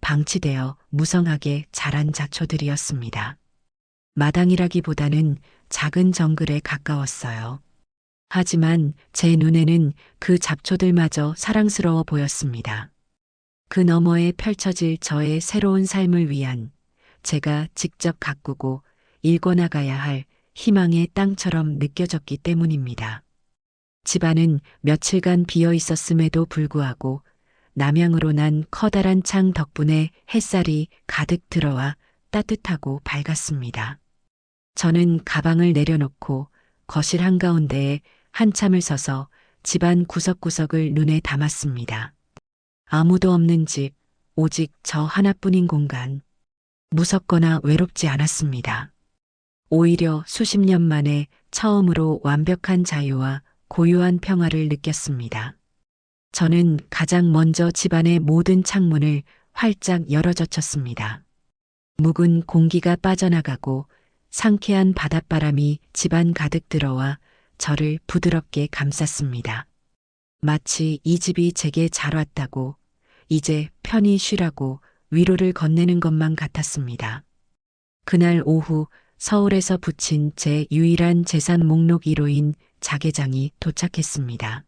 방치되어 무성하게 자란 잡초들이었습니다. 마당이라기보다는 작은 정글에 가까웠어요. 하지만 제 눈에는 그 잡초들마저 사랑스러워 보였습니다. 그 너머에 펼쳐질 저의 새로운 삶을 위한 제가 직접 가꾸고 일궈나가야 할 희망의 땅처럼 느껴졌기 때문입니다. 집안은 며칠간 비어 있었음에도 불구하고 남향으로 난 커다란 창 덕분에 햇살이 가득 들어와 따뜻하고 밝았습니다. 저는 가방을 내려놓고 거실 한가운데에 한참을 서서 집안 구석구석을 눈에 담았습니다. 아무도 없는 집, 오직 저 하나뿐인 공간. 무섭거나 외롭지 않았습니다. 오히려 수십 년 만에 처음으로 완벽한 자유와 고요한 평화를 느꼈습니다. 저는 가장 먼저 집안의 모든 창문을 활짝 열어젖혔습니다. 묵은 공기가 빠져나가고 상쾌한 바닷바람이 집안 가득 들어와 저를 부드럽게 감쌌습니다. 마치 이 집이 제게 잘 왔다고, 이제 편히 쉬라고 위로를 건네는 것만 같았습니다. 그날 오후 서울에서 붙인 제 유일한 재산 목록 1호인 자개장이 도착했습니다.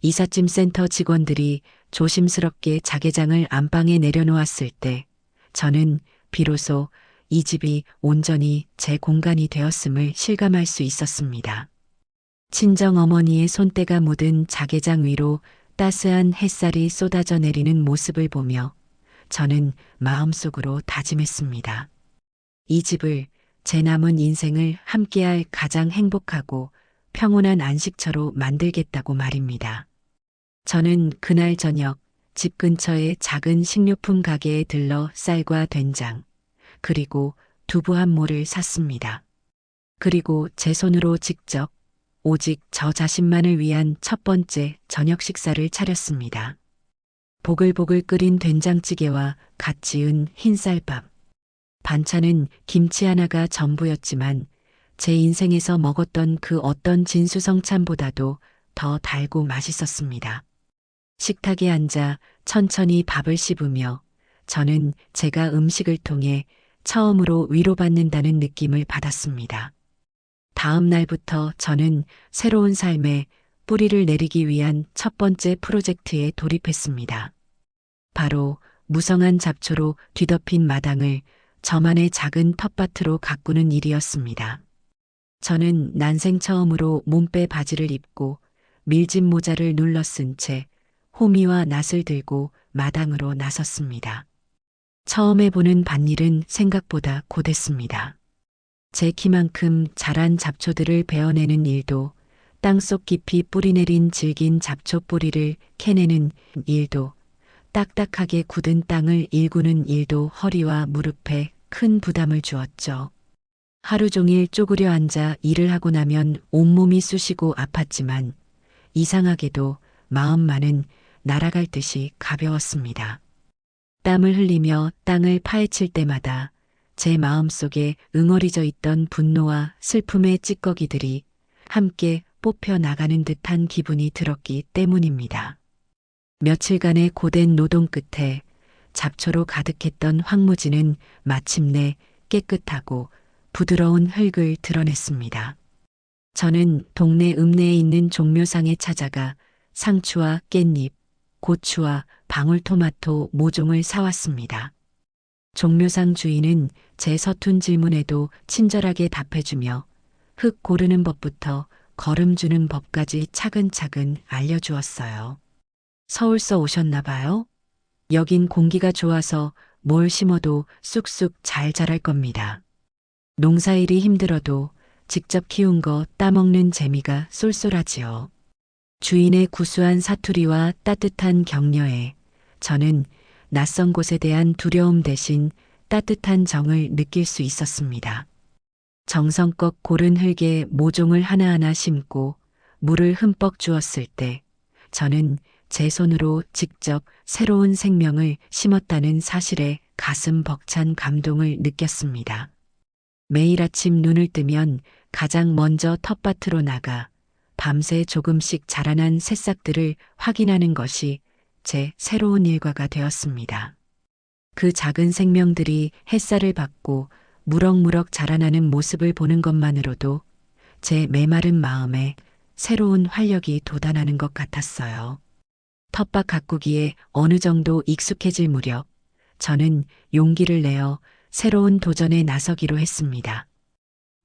이삿짐 센터 직원들이 조심스럽게 자개장을 안방에 내려놓았을 때 저는 비로소 이 집이 온전히 제 공간이 되었음을 실감할 수 있었습니다. 친정어머니의 손때가 묻은 자개장 위로 따스한 햇살이 쏟아져 내리는 모습을 보며 저는 마음속으로 다짐했습니다. 이 집을 제 남은 인생을 함께할 가장 행복하고 평온한 안식처로 만들겠다고 말입니다. 저는 그날 저녁 집 근처의 작은 식료품 가게에 들러 쌀과 된장, 그리고 두부 한 모를 샀습니다. 그리고 제 손으로 직접 오직 저 자신만을 위한 첫 번째 저녁 식사를 차렸습니다. 보글보글 끓인 된장찌개와 갓 지은 흰쌀밥. 반찬은 김치 하나가 전부였지만 제 인생에서 먹었던 그 어떤 진수성찬보다도 더 달고 맛있었습니다. 식탁에 앉아 천천히 밥을 씹으며 저는 제가 음식을 통해 처음으로 위로받는다는 느낌을 받았습니다. 다음 날부터 저는 새로운 삶에 뿌리를 내리기 위한 첫 번째 프로젝트에 돌입했습니다. 바로 무성한 잡초로 뒤덮인 마당을 저만의 작은 텃밭으로 가꾸는 일이었습니다. 저는 난생 처음으로 몸빼 바지를 입고 밀짚 모자를 눌러 쓴 채 호미와 낫을 들고 마당으로 나섰습니다. 처음 해보는 밭일은 생각보다 고됐습니다. 제 키만큼 자란 잡초들을 베어내는 일도, 땅속 깊이 뿌리내린 질긴 잡초 뿌리를 캐내는 일도, 딱딱하게 굳은 땅을 일구는 일도 허리와 무릎에 큰 부담을 주었죠. 하루 종일 쪼그려 앉아 일을 하고 나면 온몸이 쑤시고 아팠지만 이상하게도 마음만은 날아갈 듯이 가벼웠습니다. 땀을 흘리며 땅을 파헤칠 때마다 제 마음속에 응어리져 있던 분노와 슬픔의 찌꺼기들이 함께 뽑혀 나가는 듯한 기분이 들었기 때문입니다. 며칠간의 고된 노동 끝에 잡초로 가득했던 황무지는 마침내 깨끗하고 부드러운 흙을 드러냈습니다. 저는 동네 읍내에 있는 종묘상에 찾아가 상추와 깻잎, 고추와 방울토마토 모종을 사왔습니다. 종묘상 주인은 제 서툰 질문에도 친절하게 답해주며 흙 고르는 법부터 거름 주는 법까지 차근차근 알려주었어요. 서울서 오셨나 봐요? 여긴 공기가 좋아서 뭘 심어도 쑥쑥 잘 자랄 겁니다. 농사일이 힘들어도 직접 키운 거 따먹는 재미가 쏠쏠하지요. 주인의 구수한 사투리와 따뜻한 격려에 저는 낯선 곳에 대한 두려움 대신 따뜻한 정을 느낄 수 있었습니다. 정성껏 고른 흙에 모종을 하나하나 심고 물을 흠뻑 주었을 때 저는 제 손으로 직접 새로운 생명을 심었다는 사실에 가슴 벅찬 감동을 느꼈습니다. 매일 아침 눈을 뜨면 가장 먼저 텃밭으로 나가 밤새 조금씩 자라난 새싹들을 확인하는 것이 제 새로운 일과가 되었습니다. 그 작은 생명들이 햇살을 받고 무럭무럭 자라나는 모습을 보는 것만으로도 제 메마른 마음에 새로운 활력이 돋아나는 것 같았어요. 텃밭 가꾸기에 어느 정도 익숙해질 무렵 저는 용기를 내어 새로운 도전에 나서기로 했습니다.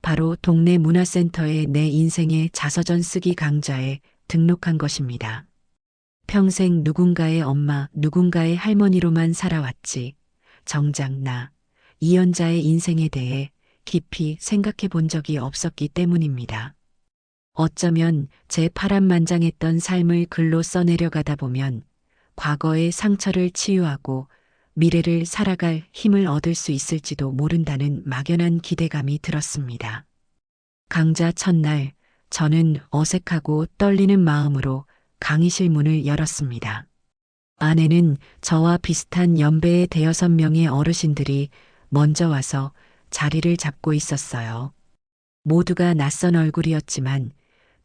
바로 동네 문화센터에 내 인생의 자서전 쓰기 강좌에 등록한 것입니다. 평생 누군가의 엄마, 누군가의 할머니로만 살아왔지. 정작 나, 이연자의 인생에 대해 깊이 생각해 본 적이 없었기 때문입니다. 어쩌면 제 파란만장했던 삶을 글로 써내려가다 보면 과거의 상처를 치유하고 미래를 살아갈 힘을 얻을 수 있을지도 모른다는 막연한 기대감이 들었습니다. 강좌 첫날 저는 어색하고 떨리는 마음으로 강의실 문을 열었습니다. 안에는 저와 비슷한 연배의 대여섯 명의 어르신들이 먼저 와서 자리를 잡고 있었어요. 모두가 낯선 얼굴이었지만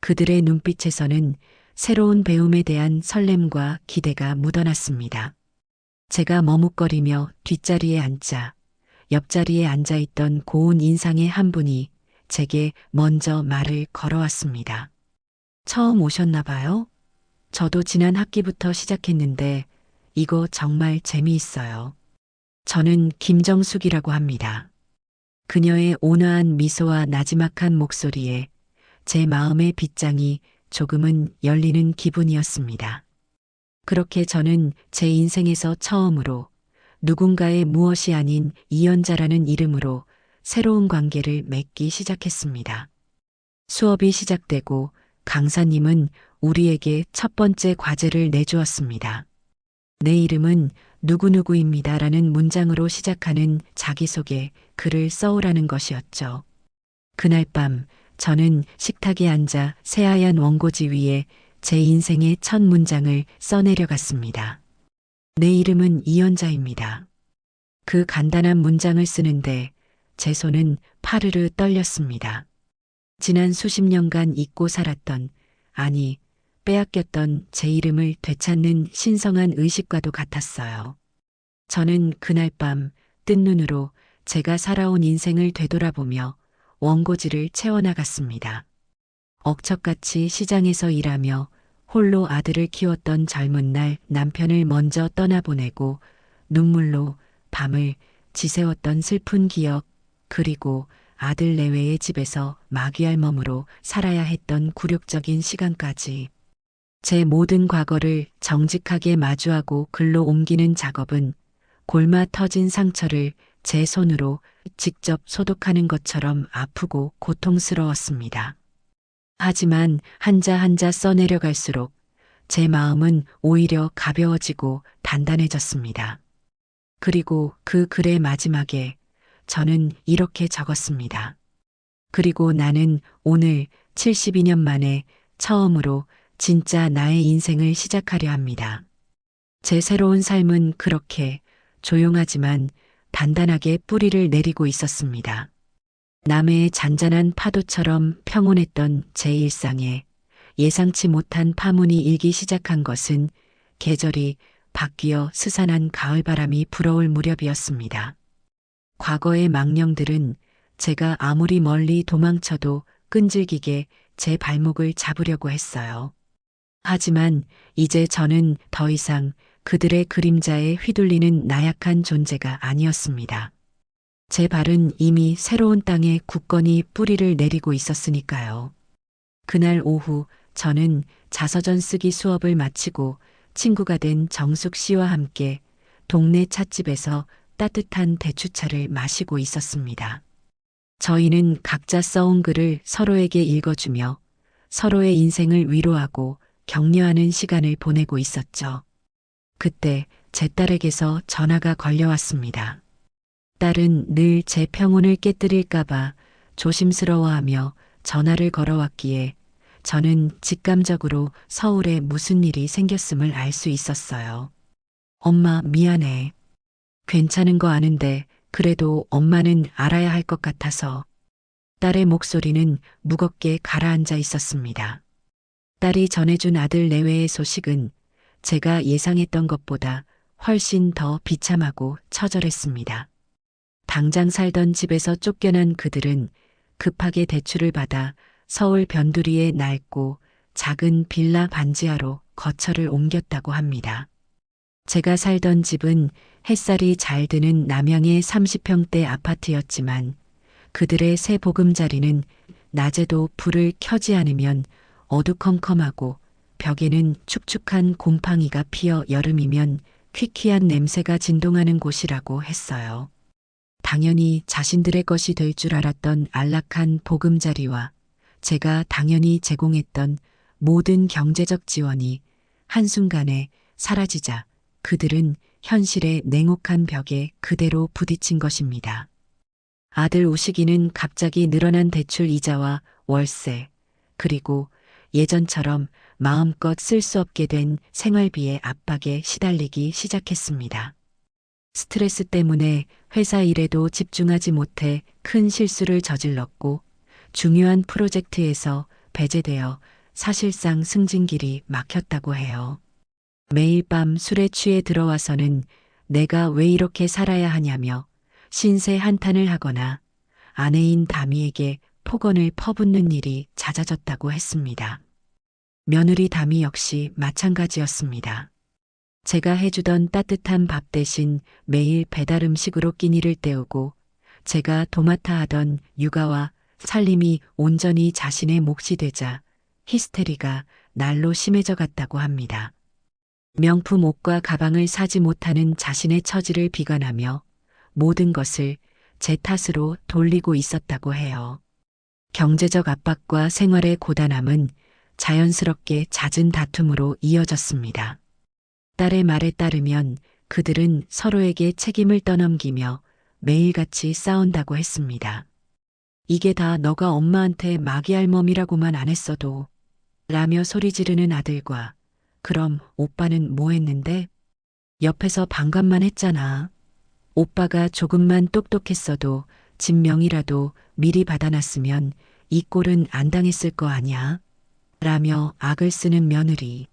그들의 눈빛에서는 새로운 배움에 대한 설렘과 기대가 묻어났습니다. 제가 머뭇거리며 뒷자리에 앉자 옆자리에 앉아있던 고운 인상의 한 분이 제게 먼저 말을 걸어왔습니다. 처음 오셨나 봐요? 저도 지난 학기부터 시작했는데 이거 정말 재미있어요. 저는 김정숙이라고 합니다. 그녀의 온화한 미소와 나지막한 목소리에 제 마음의 빗장이 조금은 열리는 기분이었습니다. 그렇게 저는 제 인생에서 처음으로 누군가의 무엇이 아닌 이연자라는 이름으로 새로운 관계를 맺기 시작했습니다. 수업이 시작되고 강사님은 우리에게 첫 번째 과제를 내주었습니다. 내 이름은 누구누구입니다라는 문장으로 시작하는 자기소개 글을 써오라는 것이었죠. 그날 밤 저는 식탁에 앉아 새하얀 원고지 위에 제 인생의 첫 문장을 써내려갔습니다. 내 이름은 이연자입니다. 그 간단한 문장을 쓰는데 제 손은 파르르 떨렸습니다. 지난 수십 년간 잊고 살았던, 아니, 빼앗겼던 제 이름을 되찾는 신성한 의식과도 같았어요. 저는 그날 밤 뜬 눈으로 제가 살아온 인생을 되돌아보며 원고지를 채워나갔습니다. 억척같이 시장에서 일하며 홀로 아들을 키웠던 젊은 날 남편을 먼저 떠나보내고 눈물로 밤을 지새웠던 슬픈 기억, 그리고 아들 내외의 집에서 마귀알몸으로 살아야 했던 굴욕적인 시간까지 제 모든 과거를 정직하게 마주하고 글로 옮기는 작업은 골마 터진 상처를 제 손으로 직접 소독하는 것처럼 아프고 고통스러웠습니다. 하지만 한자 한자 써내려갈수록 제 마음은 오히려 가벼워지고 단단해졌습니다. 그리고 그 글의 마지막에 저는 이렇게 적었습니다. 그리고 나는 오늘 72년 만에 처음으로 진짜 나의 인생을 시작하려 합니다. 제 새로운 삶은 그렇게 조용하지만 단단하게 뿌리를 내리고 있었습니다. 남해의 잔잔한 파도처럼 평온했던 제 일상에 예상치 못한 파문이 일기 시작한 것은 계절이 바뀌어 스산한 가을바람이 불어올 무렵이었습니다. 과거의 망령들은 제가 아무리 멀리 도망쳐도 끈질기게 제 발목을 잡으려고 했어요. 하지만 이제 저는 더 이상 그들의 그림자에 휘둘리는 나약한 존재가 아니었습니다. 제 발은 이미 새로운 땅에 굳건히 뿌리를 내리고 있었으니까요. 그날 오후 저는 자서전 쓰기 수업을 마치고 친구가 된 정숙 씨와 함께 동네 찻집에서 따뜻한 대추차를 마시고 있었습니다. 저희는 각자 써온 글을 서로에게 읽어주며 서로의 인생을 위로하고 격려하는 시간을 보내고 있었죠. 그때 제 딸에게서 전화가 걸려왔습니다. 딸은 늘 제 평온을 깨뜨릴까봐 조심스러워하며 전화를 걸어왔기에 저는 직감적으로 서울에 무슨 일이 생겼음을 알 수 있었어요. 엄마, 미안해. 괜찮은 거 아는데 그래도 엄마는 알아야 할 것 같아서. 딸의 목소리는 무겁게 가라앉아 있었습니다. 딸이 전해준 아들 내외의 소식은 제가 예상했던 것보다 훨씬 더 비참하고 처절했습니다. 당장 살던 집에서 쫓겨난 그들은 급하게 대출을 받아 서울 변두리의 낡고 작은 빌라 반지하로 거처를 옮겼다고 합니다. 제가 살던 집은 햇살이 잘 드는 남양의 30평대 아파트였지만 그들의 새 보금자리는 낮에도 불을 켜지 않으면 어두컴컴하고 벽에는 축축한 곰팡이가 피어 여름이면 퀴퀴한 냄새가 진동하는 곳이라고 했어요. 당연히 자신들의 것이 될 줄 알았던 안락한 보금자리와 제가 당연히 제공했던 모든 경제적 지원이 한순간에 사라지자 그들은 현실의 냉혹한 벽에 그대로 부딪힌 것입니다. 아들 우식이는 갑자기 늘어난 대출 이자와 월세, 그리고 예전처럼 마음껏 쓸 수 없게 된 생활비의 압박에 시달리기 시작했습니다. 스트레스 때문에 회사 일에도 집중하지 못해 큰 실수를 저질렀고 중요한 프로젝트에서 배제되어 사실상 승진길이 막혔다고 해요. 매일 밤 술에 취해 들어와서는 내가 왜 이렇게 살아야 하냐며 신세 한탄을 하거나 아내인 다미에게 폭언을 퍼붓는 일이 잦아졌다고 했습니다. 며느리 다미 역시 마찬가지였습니다. 제가 해주던 따뜻한 밥 대신 매일 배달 음식으로 끼니를 때우고 제가 도맡아 하던 육아와 살림이 온전히 자신의 몫이 되자 히스테리가 날로 심해져 갔다고 합니다. 명품 옷과 가방을 사지 못하는 자신의 처지를 비관하며 모든 것을 제 탓으로 돌리고 있었다고 해요. 경제적 압박과 생활의 고단함은 자연스럽게 잦은 다툼으로 이어졌습니다. 딸의 말에 따르면 그들은 서로에게 책임을 떠넘기며 매일같이 싸운다고 했습니다. 이게 다 너가 엄마한테 마귀알몸이라고만 안 했어도 라며 소리 지르는 아들과 그럼 오빠는 뭐 했는데? 옆에서 반감만 했잖아. 오빠가 조금만 똑똑했어도 집 명이라도 미리 받아놨으면 이 꼴은 안 당했을 거 아냐? 라며 악을 쓰는 며느리.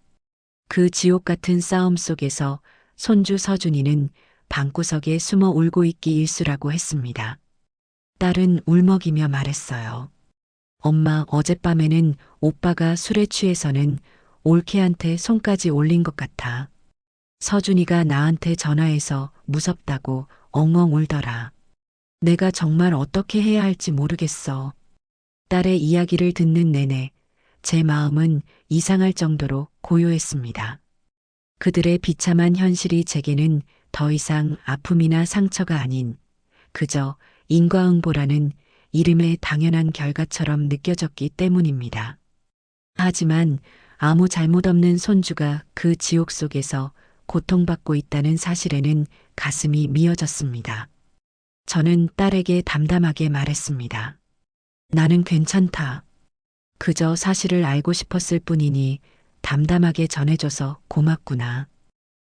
그 지옥 같은 싸움 속에서 손주 서준이는 방구석에 숨어 울고 있기 일쑤라고 했습니다. 딸은 울먹이며 말했어요. 엄마, 어젯밤에는 오빠가 술에 취해서는 올케한테 손까지 올린 것 같아. 서준이가 나한테 전화해서 무섭다고 엉엉 울더라. 내가 정말 어떻게 해야 할지 모르겠어. 딸의 이야기를 듣는 내내 제 마음은 이상할 정도로 고요했습니다. 그들의 비참한 현실이 제게는 더 이상 아픔이나 상처가 아닌 그저 인과응보라는 이름의 당연한 결과처럼 느껴졌기 때문입니다. 하지만 아무 잘못 없는 손주가 그 지옥 속에서 고통받고 있다는 사실에는 가슴이 미어졌습니다. 저는 딸에게 담담하게 말했습니다. 나는 괜찮다. 그저 사실을 알고 싶었을 뿐이니 담담하게 전해줘서 고맙구나.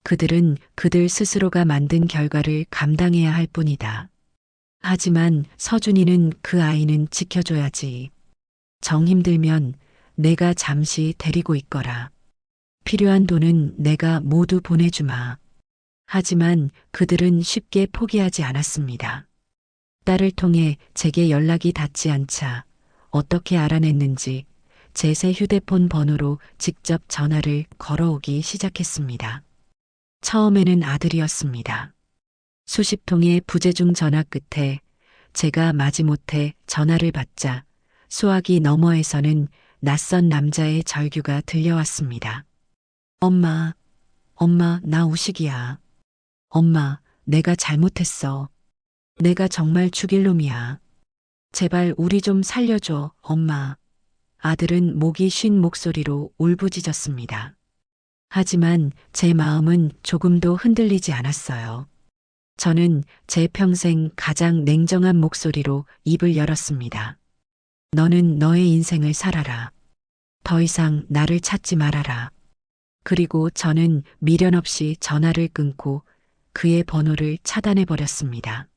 그들은 그들 스스로가 만든 결과를 감당해야 할 뿐이다. 하지만 서준이는 그 아이는 지켜줘야지. 정 힘들면 내가 잠시 데리고 있거라. 필요한 돈은 내가 모두 보내주마. 하지만 그들은 쉽게 포기하지 않았습니다. 딸을 통해 제게 연락이 닿지 않자 어떻게 알아냈는지 제 새 휴대폰 번호로 직접 전화를 걸어오기 시작했습니다. 처음에는 아들이었습니다. 수십 통의 부재중 전화 끝에 제가 마지못해 전화를 받자 수화기 너머에서는 낯선 남자의 절규가 들려왔습니다. 엄마, 엄마, 나 우식이야. 엄마, 내가 잘못했어. 내가 정말 죽일 놈이야. 제발 우리 좀 살려줘, 엄마. 아들은 목이 쉰 목소리로 울부짖었습니다. 하지만 제 마음은 조금도 흔들리지 않았어요. 저는 제 평생 가장 냉정한 목소리로 입을 열었습니다. 너는 너의 인생을 살아라. 더 이상 나를 찾지 말아라. 그리고 저는 미련 없이 전화를 끊고 그의 번호를 차단해 버렸습니다.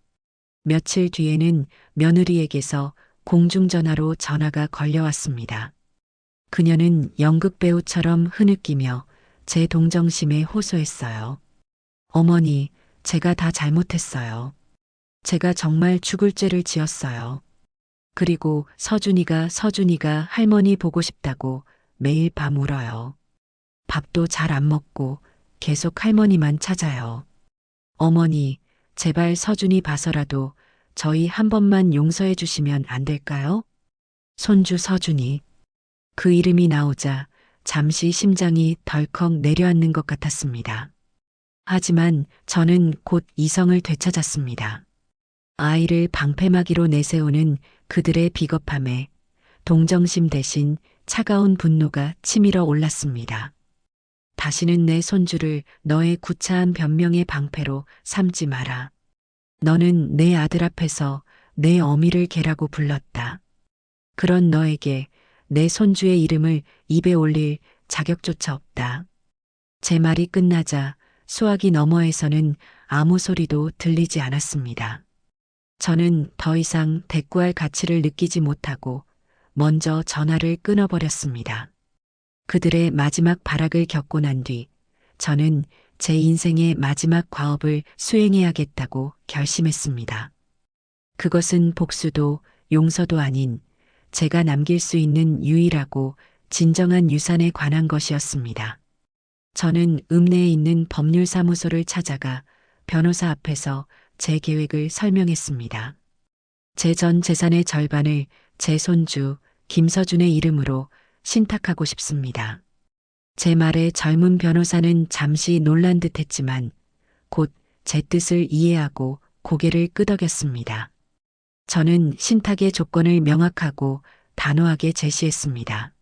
며칠 뒤에는 며느리에게서 공중전화로 전화가 걸려왔습니다. 그녀는 연극 배우처럼 흐느끼며 제 동정심에 호소했어요. 어머니, 제가 다 잘못했어요. 제가 정말 죽을 죄를 지었어요. 그리고 서준이가 할머니 보고 싶다고 매일 밤 울어요. 밥도 잘 안 먹고 계속 할머니만 찾아요. 어머니, 제발 서준이 봐서라도 저희 한 번만 용서해 주시면 안 될까요? 손주 서준이. 그 이름이 나오자 잠시 심장이 덜컥 내려앉는 것 같았습니다. 하지만 저는 곧 이성을 되찾았습니다. 아이를 방패막이로 내세우는 그들의 비겁함에 동정심 대신 차가운 분노가 치밀어 올랐습니다. 다시는 내 손주를 너의 구차한 변명의 방패로 삼지 마라. 너는 내 아들 앞에서 내 어미를 개라고 불렀다. 그런 너에게 내 손주의 이름을 입에 올릴 자격조차 없다. 제 말이 끝나자 수화기 너머에서는 아무 소리도 들리지 않았습니다. 저는 더 이상 대꾸할 가치를 느끼지 못하고 먼저 전화를 끊어버렸습니다. 그들의 마지막 발악을 겪고 난 뒤 저는 제 인생의 마지막 과업을 수행해야겠다고 결심했습니다. 그것은 복수도 용서도 아닌 제가 남길 수 있는 유일하고 진정한 유산에 관한 것이었습니다. 저는 읍내에 있는 법률사무소를 찾아가 변호사 앞에서 제 계획을 설명했습니다. 제 전 재산의 절반을 제 손주 김서준의 이름으로 신탁하고 싶습니다. 제 말에 젊은 변호사는 잠시 놀란 듯 했지만 곧 제 뜻을 이해하고 고개를 끄덕였습니다. 저는 신탁의 조건을 명확하고 단호하게 제시했습니다.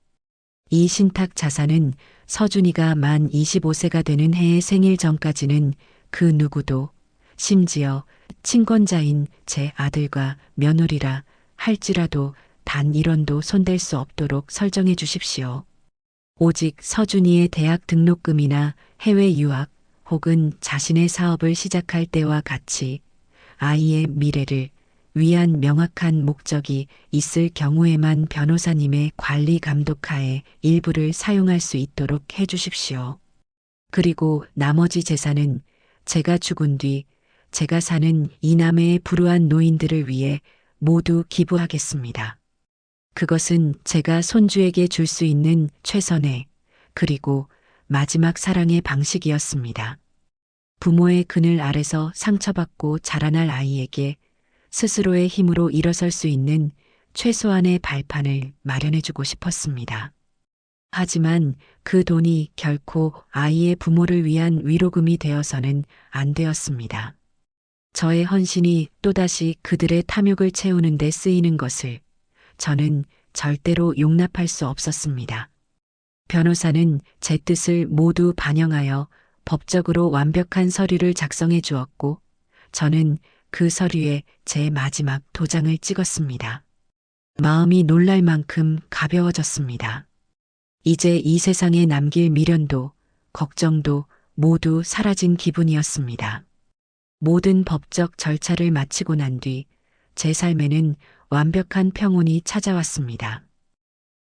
이 신탁 자산은 서준이가 만 25세가 되는 해의 생일 전까지는 그 누구도 심지어 친권자인 제 아들과 며느리라 할지라도 단 1원도 손댈 수 없도록 설정해 주십시오. 오직 서준이의 대학 등록금이나 해외 유학 혹은 자신의 사업을 시작할 때와 같이 아이의 미래를 위한 명확한 목적이 있을 경우에만 변호사님의 관리 감독하에 일부를 사용할 수 있도록 해 주십시오. 그리고 나머지 재산은 제가 죽은 뒤 제가 사는 이남해의 불우한 노인들을 위해 모두 기부하겠습니다. 그것은 제가 손주에게 줄 수 있는 최선의 그리고 마지막 사랑의 방식이었습니다. 부모의 그늘 아래서 상처받고 자라날 아이에게 스스로의 힘으로 일어설 수 있는 최소한의 발판을 마련해주고 싶었습니다. 하지만 그 돈이 결코 아이의 부모를 위한 위로금이 되어서는 안 되었습니다. 저의 헌신이 또다시 그들의 탐욕을 채우는 데 쓰이는 것을 저는 절대로 용납할 수 없었습니다. 변호사는 제 뜻을 모두 반영하여 법적으로 완벽한 서류를 작성해 주었고 저는 그 서류에 제 마지막 도장을 찍었습니다. 마음이 놀랄 만큼 가벼워졌습니다. 이제 이 세상에 남길 미련도 걱정도 모두 사라진 기분이었습니다. 모든 법적 절차를 마치고 난 뒤 제 삶에는 완벽한 평온이 찾아왔습니다.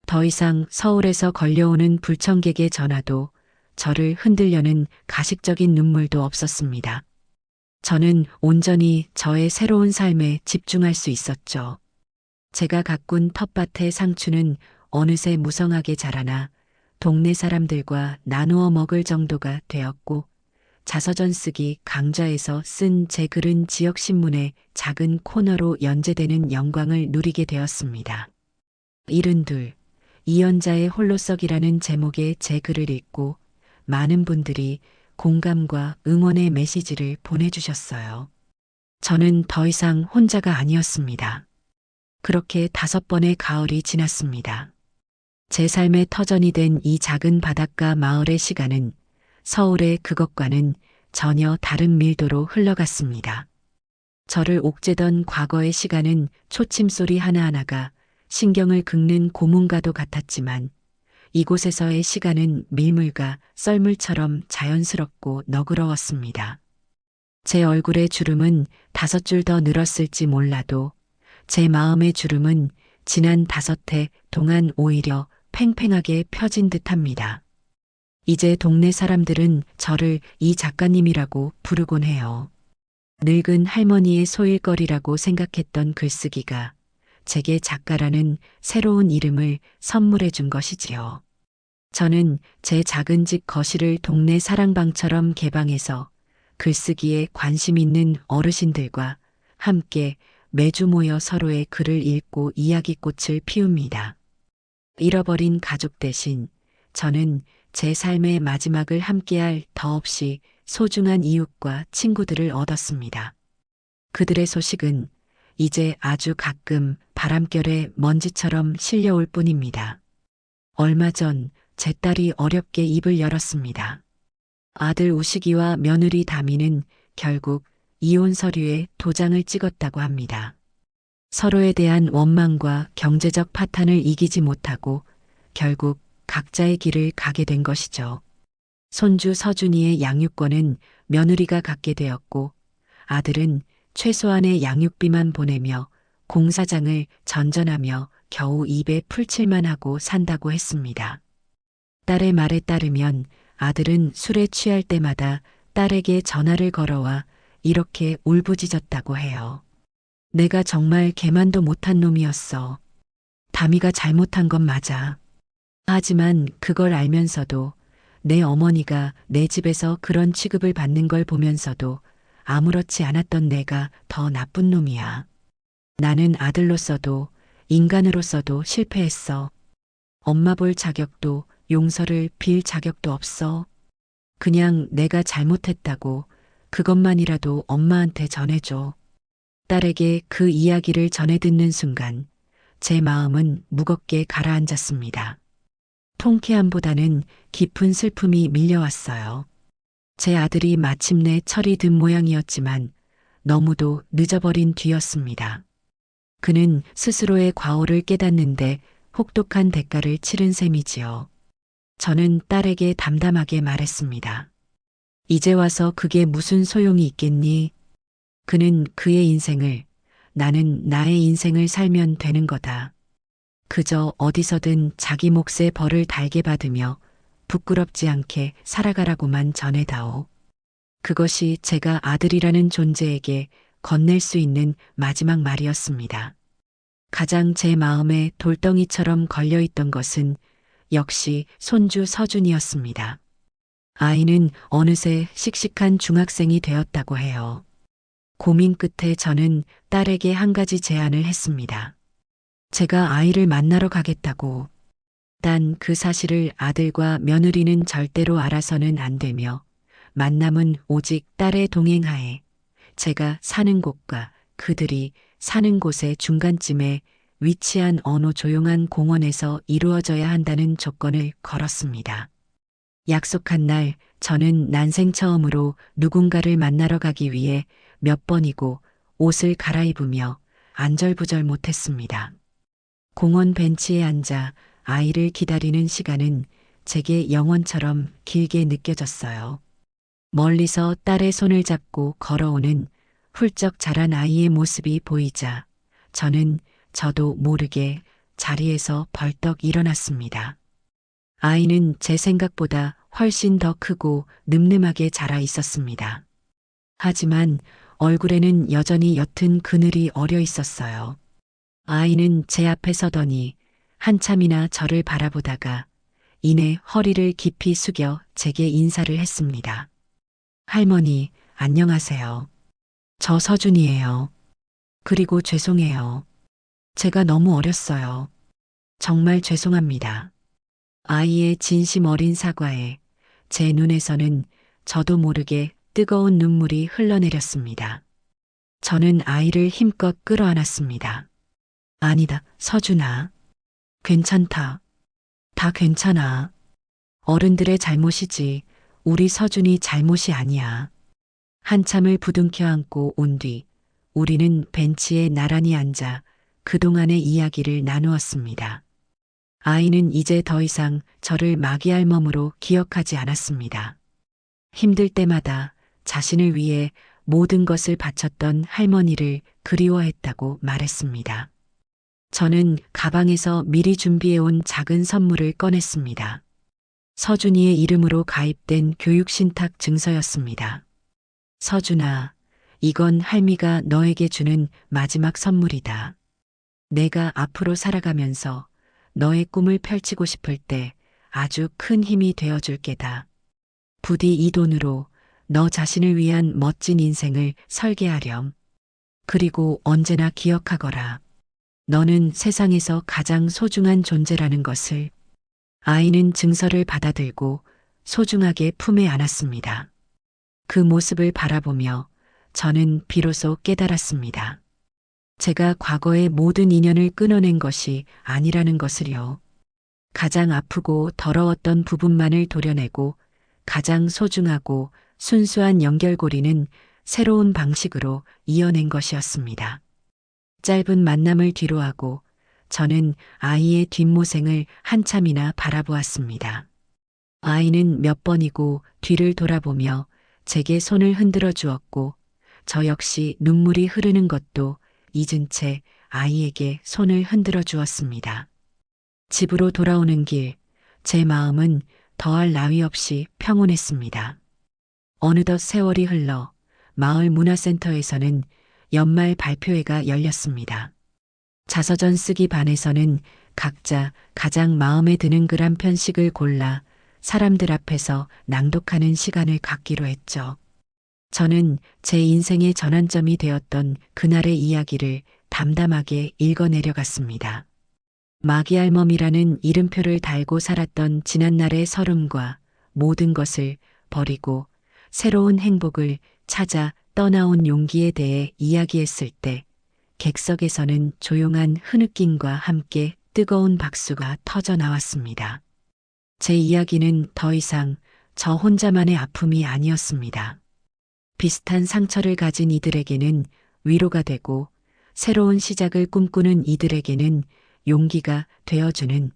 더 이상 서울에서 걸려오는 불청객의 전화도 저를 흔들려는 가식적인 눈물도 없었습니다. 저는 온전히 저의 새로운 삶에 집중할 수 있었죠. 제가 가꾼 텃밭의 상추는 어느새 무성하게 자라나 동네 사람들과 나누어 먹을 정도가 되었고, 자서전 쓰기 강좌에서 쓴 제 글은 지역신문의 작은 코너로 연재되는 영광을 누리게 되었습니다. 72. 이연자의 홀로썩이라는 제목의 제 글을 읽고 많은 분들이 공감과 응원의 메시지를 보내주셨어요. 저는 더 이상 혼자가 아니었습니다. 그렇게 5번의 가을이 지났습니다. 제 삶의 터전이 된 이 작은 바닷가 마을의 시간은 서울의 그것과는 전혀 다른 밀도로 흘러갔습니다. 저를 옥죄던 과거의 시간은 초침소리 하나하나가 신경을 긁는 고문과도 같았지만, 이곳에서의 시간은 밀물과 썰물처럼 자연스럽고 너그러웠습니다. 제 얼굴의 주름은 5줄 더 늘었을지 몰라도 제 마음의 주름은 지난 5해 동안 오히려 팽팽하게 펴진 듯합니다. 이제 동네 사람들은 저를 이 작가님이라고 부르곤 해요. 늙은 할머니의 소일거리라고 생각했던 글쓰기가 제게 작가라는 새로운 이름을 선물해 준 것이지요. 저는 제 작은 집 거실을 동네 사랑방처럼 개방해서 글쓰기에 관심 있는 어르신들과 함께 매주 모여 서로의 글을 읽고 이야기꽃을 피웁니다. 잃어버린 가족 대신 저는 제 삶의 마지막을 함께할 더없이 소중한 이웃과 친구들을 얻었습니다. 그들의 소식은 이제 아주 가끔 바람결에 먼지처럼 실려올 뿐입니다. 얼마 전 제 딸이 어렵게 입을 열었습니다. 아들 우식이와 며느리 다미는 결국 이혼 서류에 도장을 찍었다고 합니다. 서로에 대한 원망과 경제적 파탄을 이기지 못하고 결국 각자의 길을 가게 된 것이죠. 손주 서준이의 양육권은 며느리가 갖게 되었고, 아들은 최소한의 양육비만 보내며 공사장을 전전하며 겨우 입에 풀칠만 하고 산다고 했습니다. 딸의 말에 따르면 아들은 술에 취할 때마다 딸에게 전화를 걸어와 이렇게 울부짖었다고 해요. 내가 정말 개만도 못한 놈이었어. 다미가 잘못한 건 맞아. 하지만 그걸 알면서도 내 어머니가 내 집에서 그런 취급을 받는 걸 보면서도 아무렇지 않았던 내가 더 나쁜 놈이야. 나는 아들로서도 인간으로서도 실패했어. 엄마 볼 자격도 용서를 빌 자격도 없어. 그냥 내가 잘못했다고 그것만이라도 엄마한테 전해줘. 딸에게 그 이야기를 전해 듣는 순간 제 마음은 무겁게 가라앉았습니다. 통쾌함보다는 깊은 슬픔이 밀려왔어요. 제 아들이 마침내 철이 든 모양이었지만 너무도 늦어버린 뒤였습니다. 그는 스스로의 과오를 깨닫는데 혹독한 대가를 치른 셈이지요. 저는 딸에게 담담하게 말했습니다. 이제 와서 그게 무슨 소용이 있겠니? 그는 그의 인생을, 나는 나의 인생을 살면 되는 거다. 그저 어디서든 자기 몫의 벌을 달게 받으며 부끄럽지 않게 살아가라고만 전해다오. 그것이 제가 아들이라는 존재에게 건넬 수 있는 마지막 말이었습니다. 가장 제 마음에 돌덩이처럼 걸려있던 것은 역시 손주 서준이었습니다. 아이는 어느새 씩씩한 중학생이 되었다고 해요. 고민 끝에 저는 딸에게 한 가지 제안을 했습니다. 제가 아이를 만나러 가겠다고. 단 그 사실을 아들과 며느리는 절대로 알아서는 안 되며, 만남은 오직 딸의 동행하에 제가 사는 곳과 그들이 사는 곳의 중간쯤에 위치한 어느 조용한 공원에서 이루어져야 한다는 조건을 걸었습니다. 약속한 날 저는 난생 처음으로 누군가를 만나러 가기 위해 몇 번이고 옷을 갈아입으며 안절부절 못했습니다. 공원 벤치에 앉아 아이를 기다리는 시간은 제게 영원처럼 길게 느껴졌어요. 멀리서 딸의 손을 잡고 걸어오는 훌쩍 자란 아이의 모습이 보이자 저도 모르게 자리에서 벌떡 일어났습니다. 아이는 제 생각보다 훨씬 더 크고 늠름하게 자라 있었습니다. 하지만 얼굴에는 여전히 옅은 그늘이 어려 있었어요. 아이는 제 앞에 서더니 한참이나 저를 바라보다가 이내 허리를 깊이 숙여 제게 인사를 했습니다. 할머니, 안녕하세요. 저 서준이에요. 그리고 죄송해요. 제가 너무 어렸어요. 정말 죄송합니다. 아이의 진심 어린 사과에 제 눈에서는 저도 모르게 뜨거운 눈물이 흘러내렸습니다. 저는 아이를 힘껏 끌어안았습니다. 아니다, 서준아. 괜찮다. 다 괜찮아. 어른들의 잘못이지 우리 서준이 잘못이 아니야. 한참을 부둥켜 안고 온 뒤 우리는 벤치에 나란히 앉아 그동안의 이야기를 나누었습니다. 아이는 이제 더 이상 저를 마귀알몸으로 기억하지 않았습니다. 힘들 때마다 자신을 위해 모든 것을 바쳤던 할머니를 그리워했다고 말했습니다. 저는 가방에서 미리 준비해온 작은 선물을 꺼냈습니다. 서준이의 이름으로 가입된 교육신탁 증서였습니다. 서준아, 이건 할미가 너에게 주는 마지막 선물이다. 내가 앞으로 살아가면서 너의 꿈을 펼치고 싶을 때 아주 큰 힘이 되어줄 게다. 부디 이 돈으로 너 자신을 위한 멋진 인생을 설계하렴. 그리고 언제나 기억하거라. 너는 세상에서 가장 소중한 존재라는 것을. 아이는 증서를 받아들고 소중하게 품에 안았습니다. 그 모습을 바라보며 저는 비로소 깨달았습니다. 제가 과거의 모든 인연을 끊어낸 것이 아니라는 것을요. 가장 아프고 더러웠던 부분만을 도려내고 가장 소중하고 순수한 연결고리는 새로운 방식으로 이어낸 것이었습니다. 짧은 만남을 뒤로하고 저는 아이의 뒷모생을 한참이나 바라보았습니다. 아이는 몇 번이고 뒤를 돌아보며 제게 손을 흔들어 주었고 저 역시 눈물이 흐르는 것도 잊은 채 아이에게 손을 흔들어 주었습니다. 집으로 돌아오는 길, 제 마음은 더할 나위 없이 평온했습니다. 어느덧 세월이 흘러 마을 문화센터에서는 연말 발표회가 열렸습니다. 자서전 쓰기 반에서는 각자 가장 마음에 드는 글 한 편씩을 골라 사람들 앞에서 낭독하는 시간을 갖기로 했죠. 저는 제 인생의 전환점이 되었던 그날의 이야기를 담담하게 읽어내려갔습니다. 마귀알몸이라는 이름표를 달고 살았던 지난날의 서름과 모든 것을 버리고 새로운 행복을 찾아 떠나온 용기에 대해 이야기했을 때 객석에서는 조용한 흐느낌과 함께 뜨거운 박수가 터져 나왔습니다. 제 이야기는 더 이상 저 혼자만의 아픔이 아니었습니다. 비슷한 상처를 가진 이들에게는 위로가 되고 새로운 시작을 꿈꾸는 이들에게는 용기가 되어주는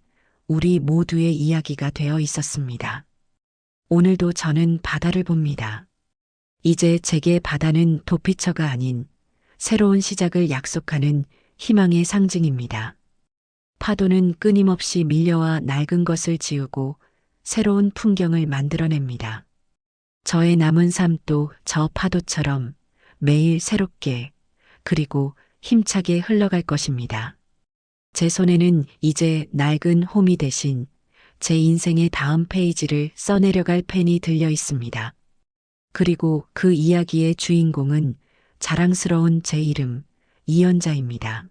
우리 모두의 이야기가 되어 있었습니다. 오늘도 저는 바다를 봅니다. 이제 제게 바다는 도피처가 아닌 새로운 시작을 약속하는 희망의 상징입니다. 파도는 끊임없이 밀려와 낡은 것을 지우고 새로운 풍경을 만들어냅니다. 저의 남은 삶도 저 파도처럼 매일 새롭게 그리고 힘차게 흘러갈 것입니다. 제 손에는 이제 낡은 호미 대신 제 인생의 다음 페이지를 써내려갈 펜이 들려 있습니다. 그리고 그 이야기의 주인공은 자랑스러운 제 이름, 이연자입니다.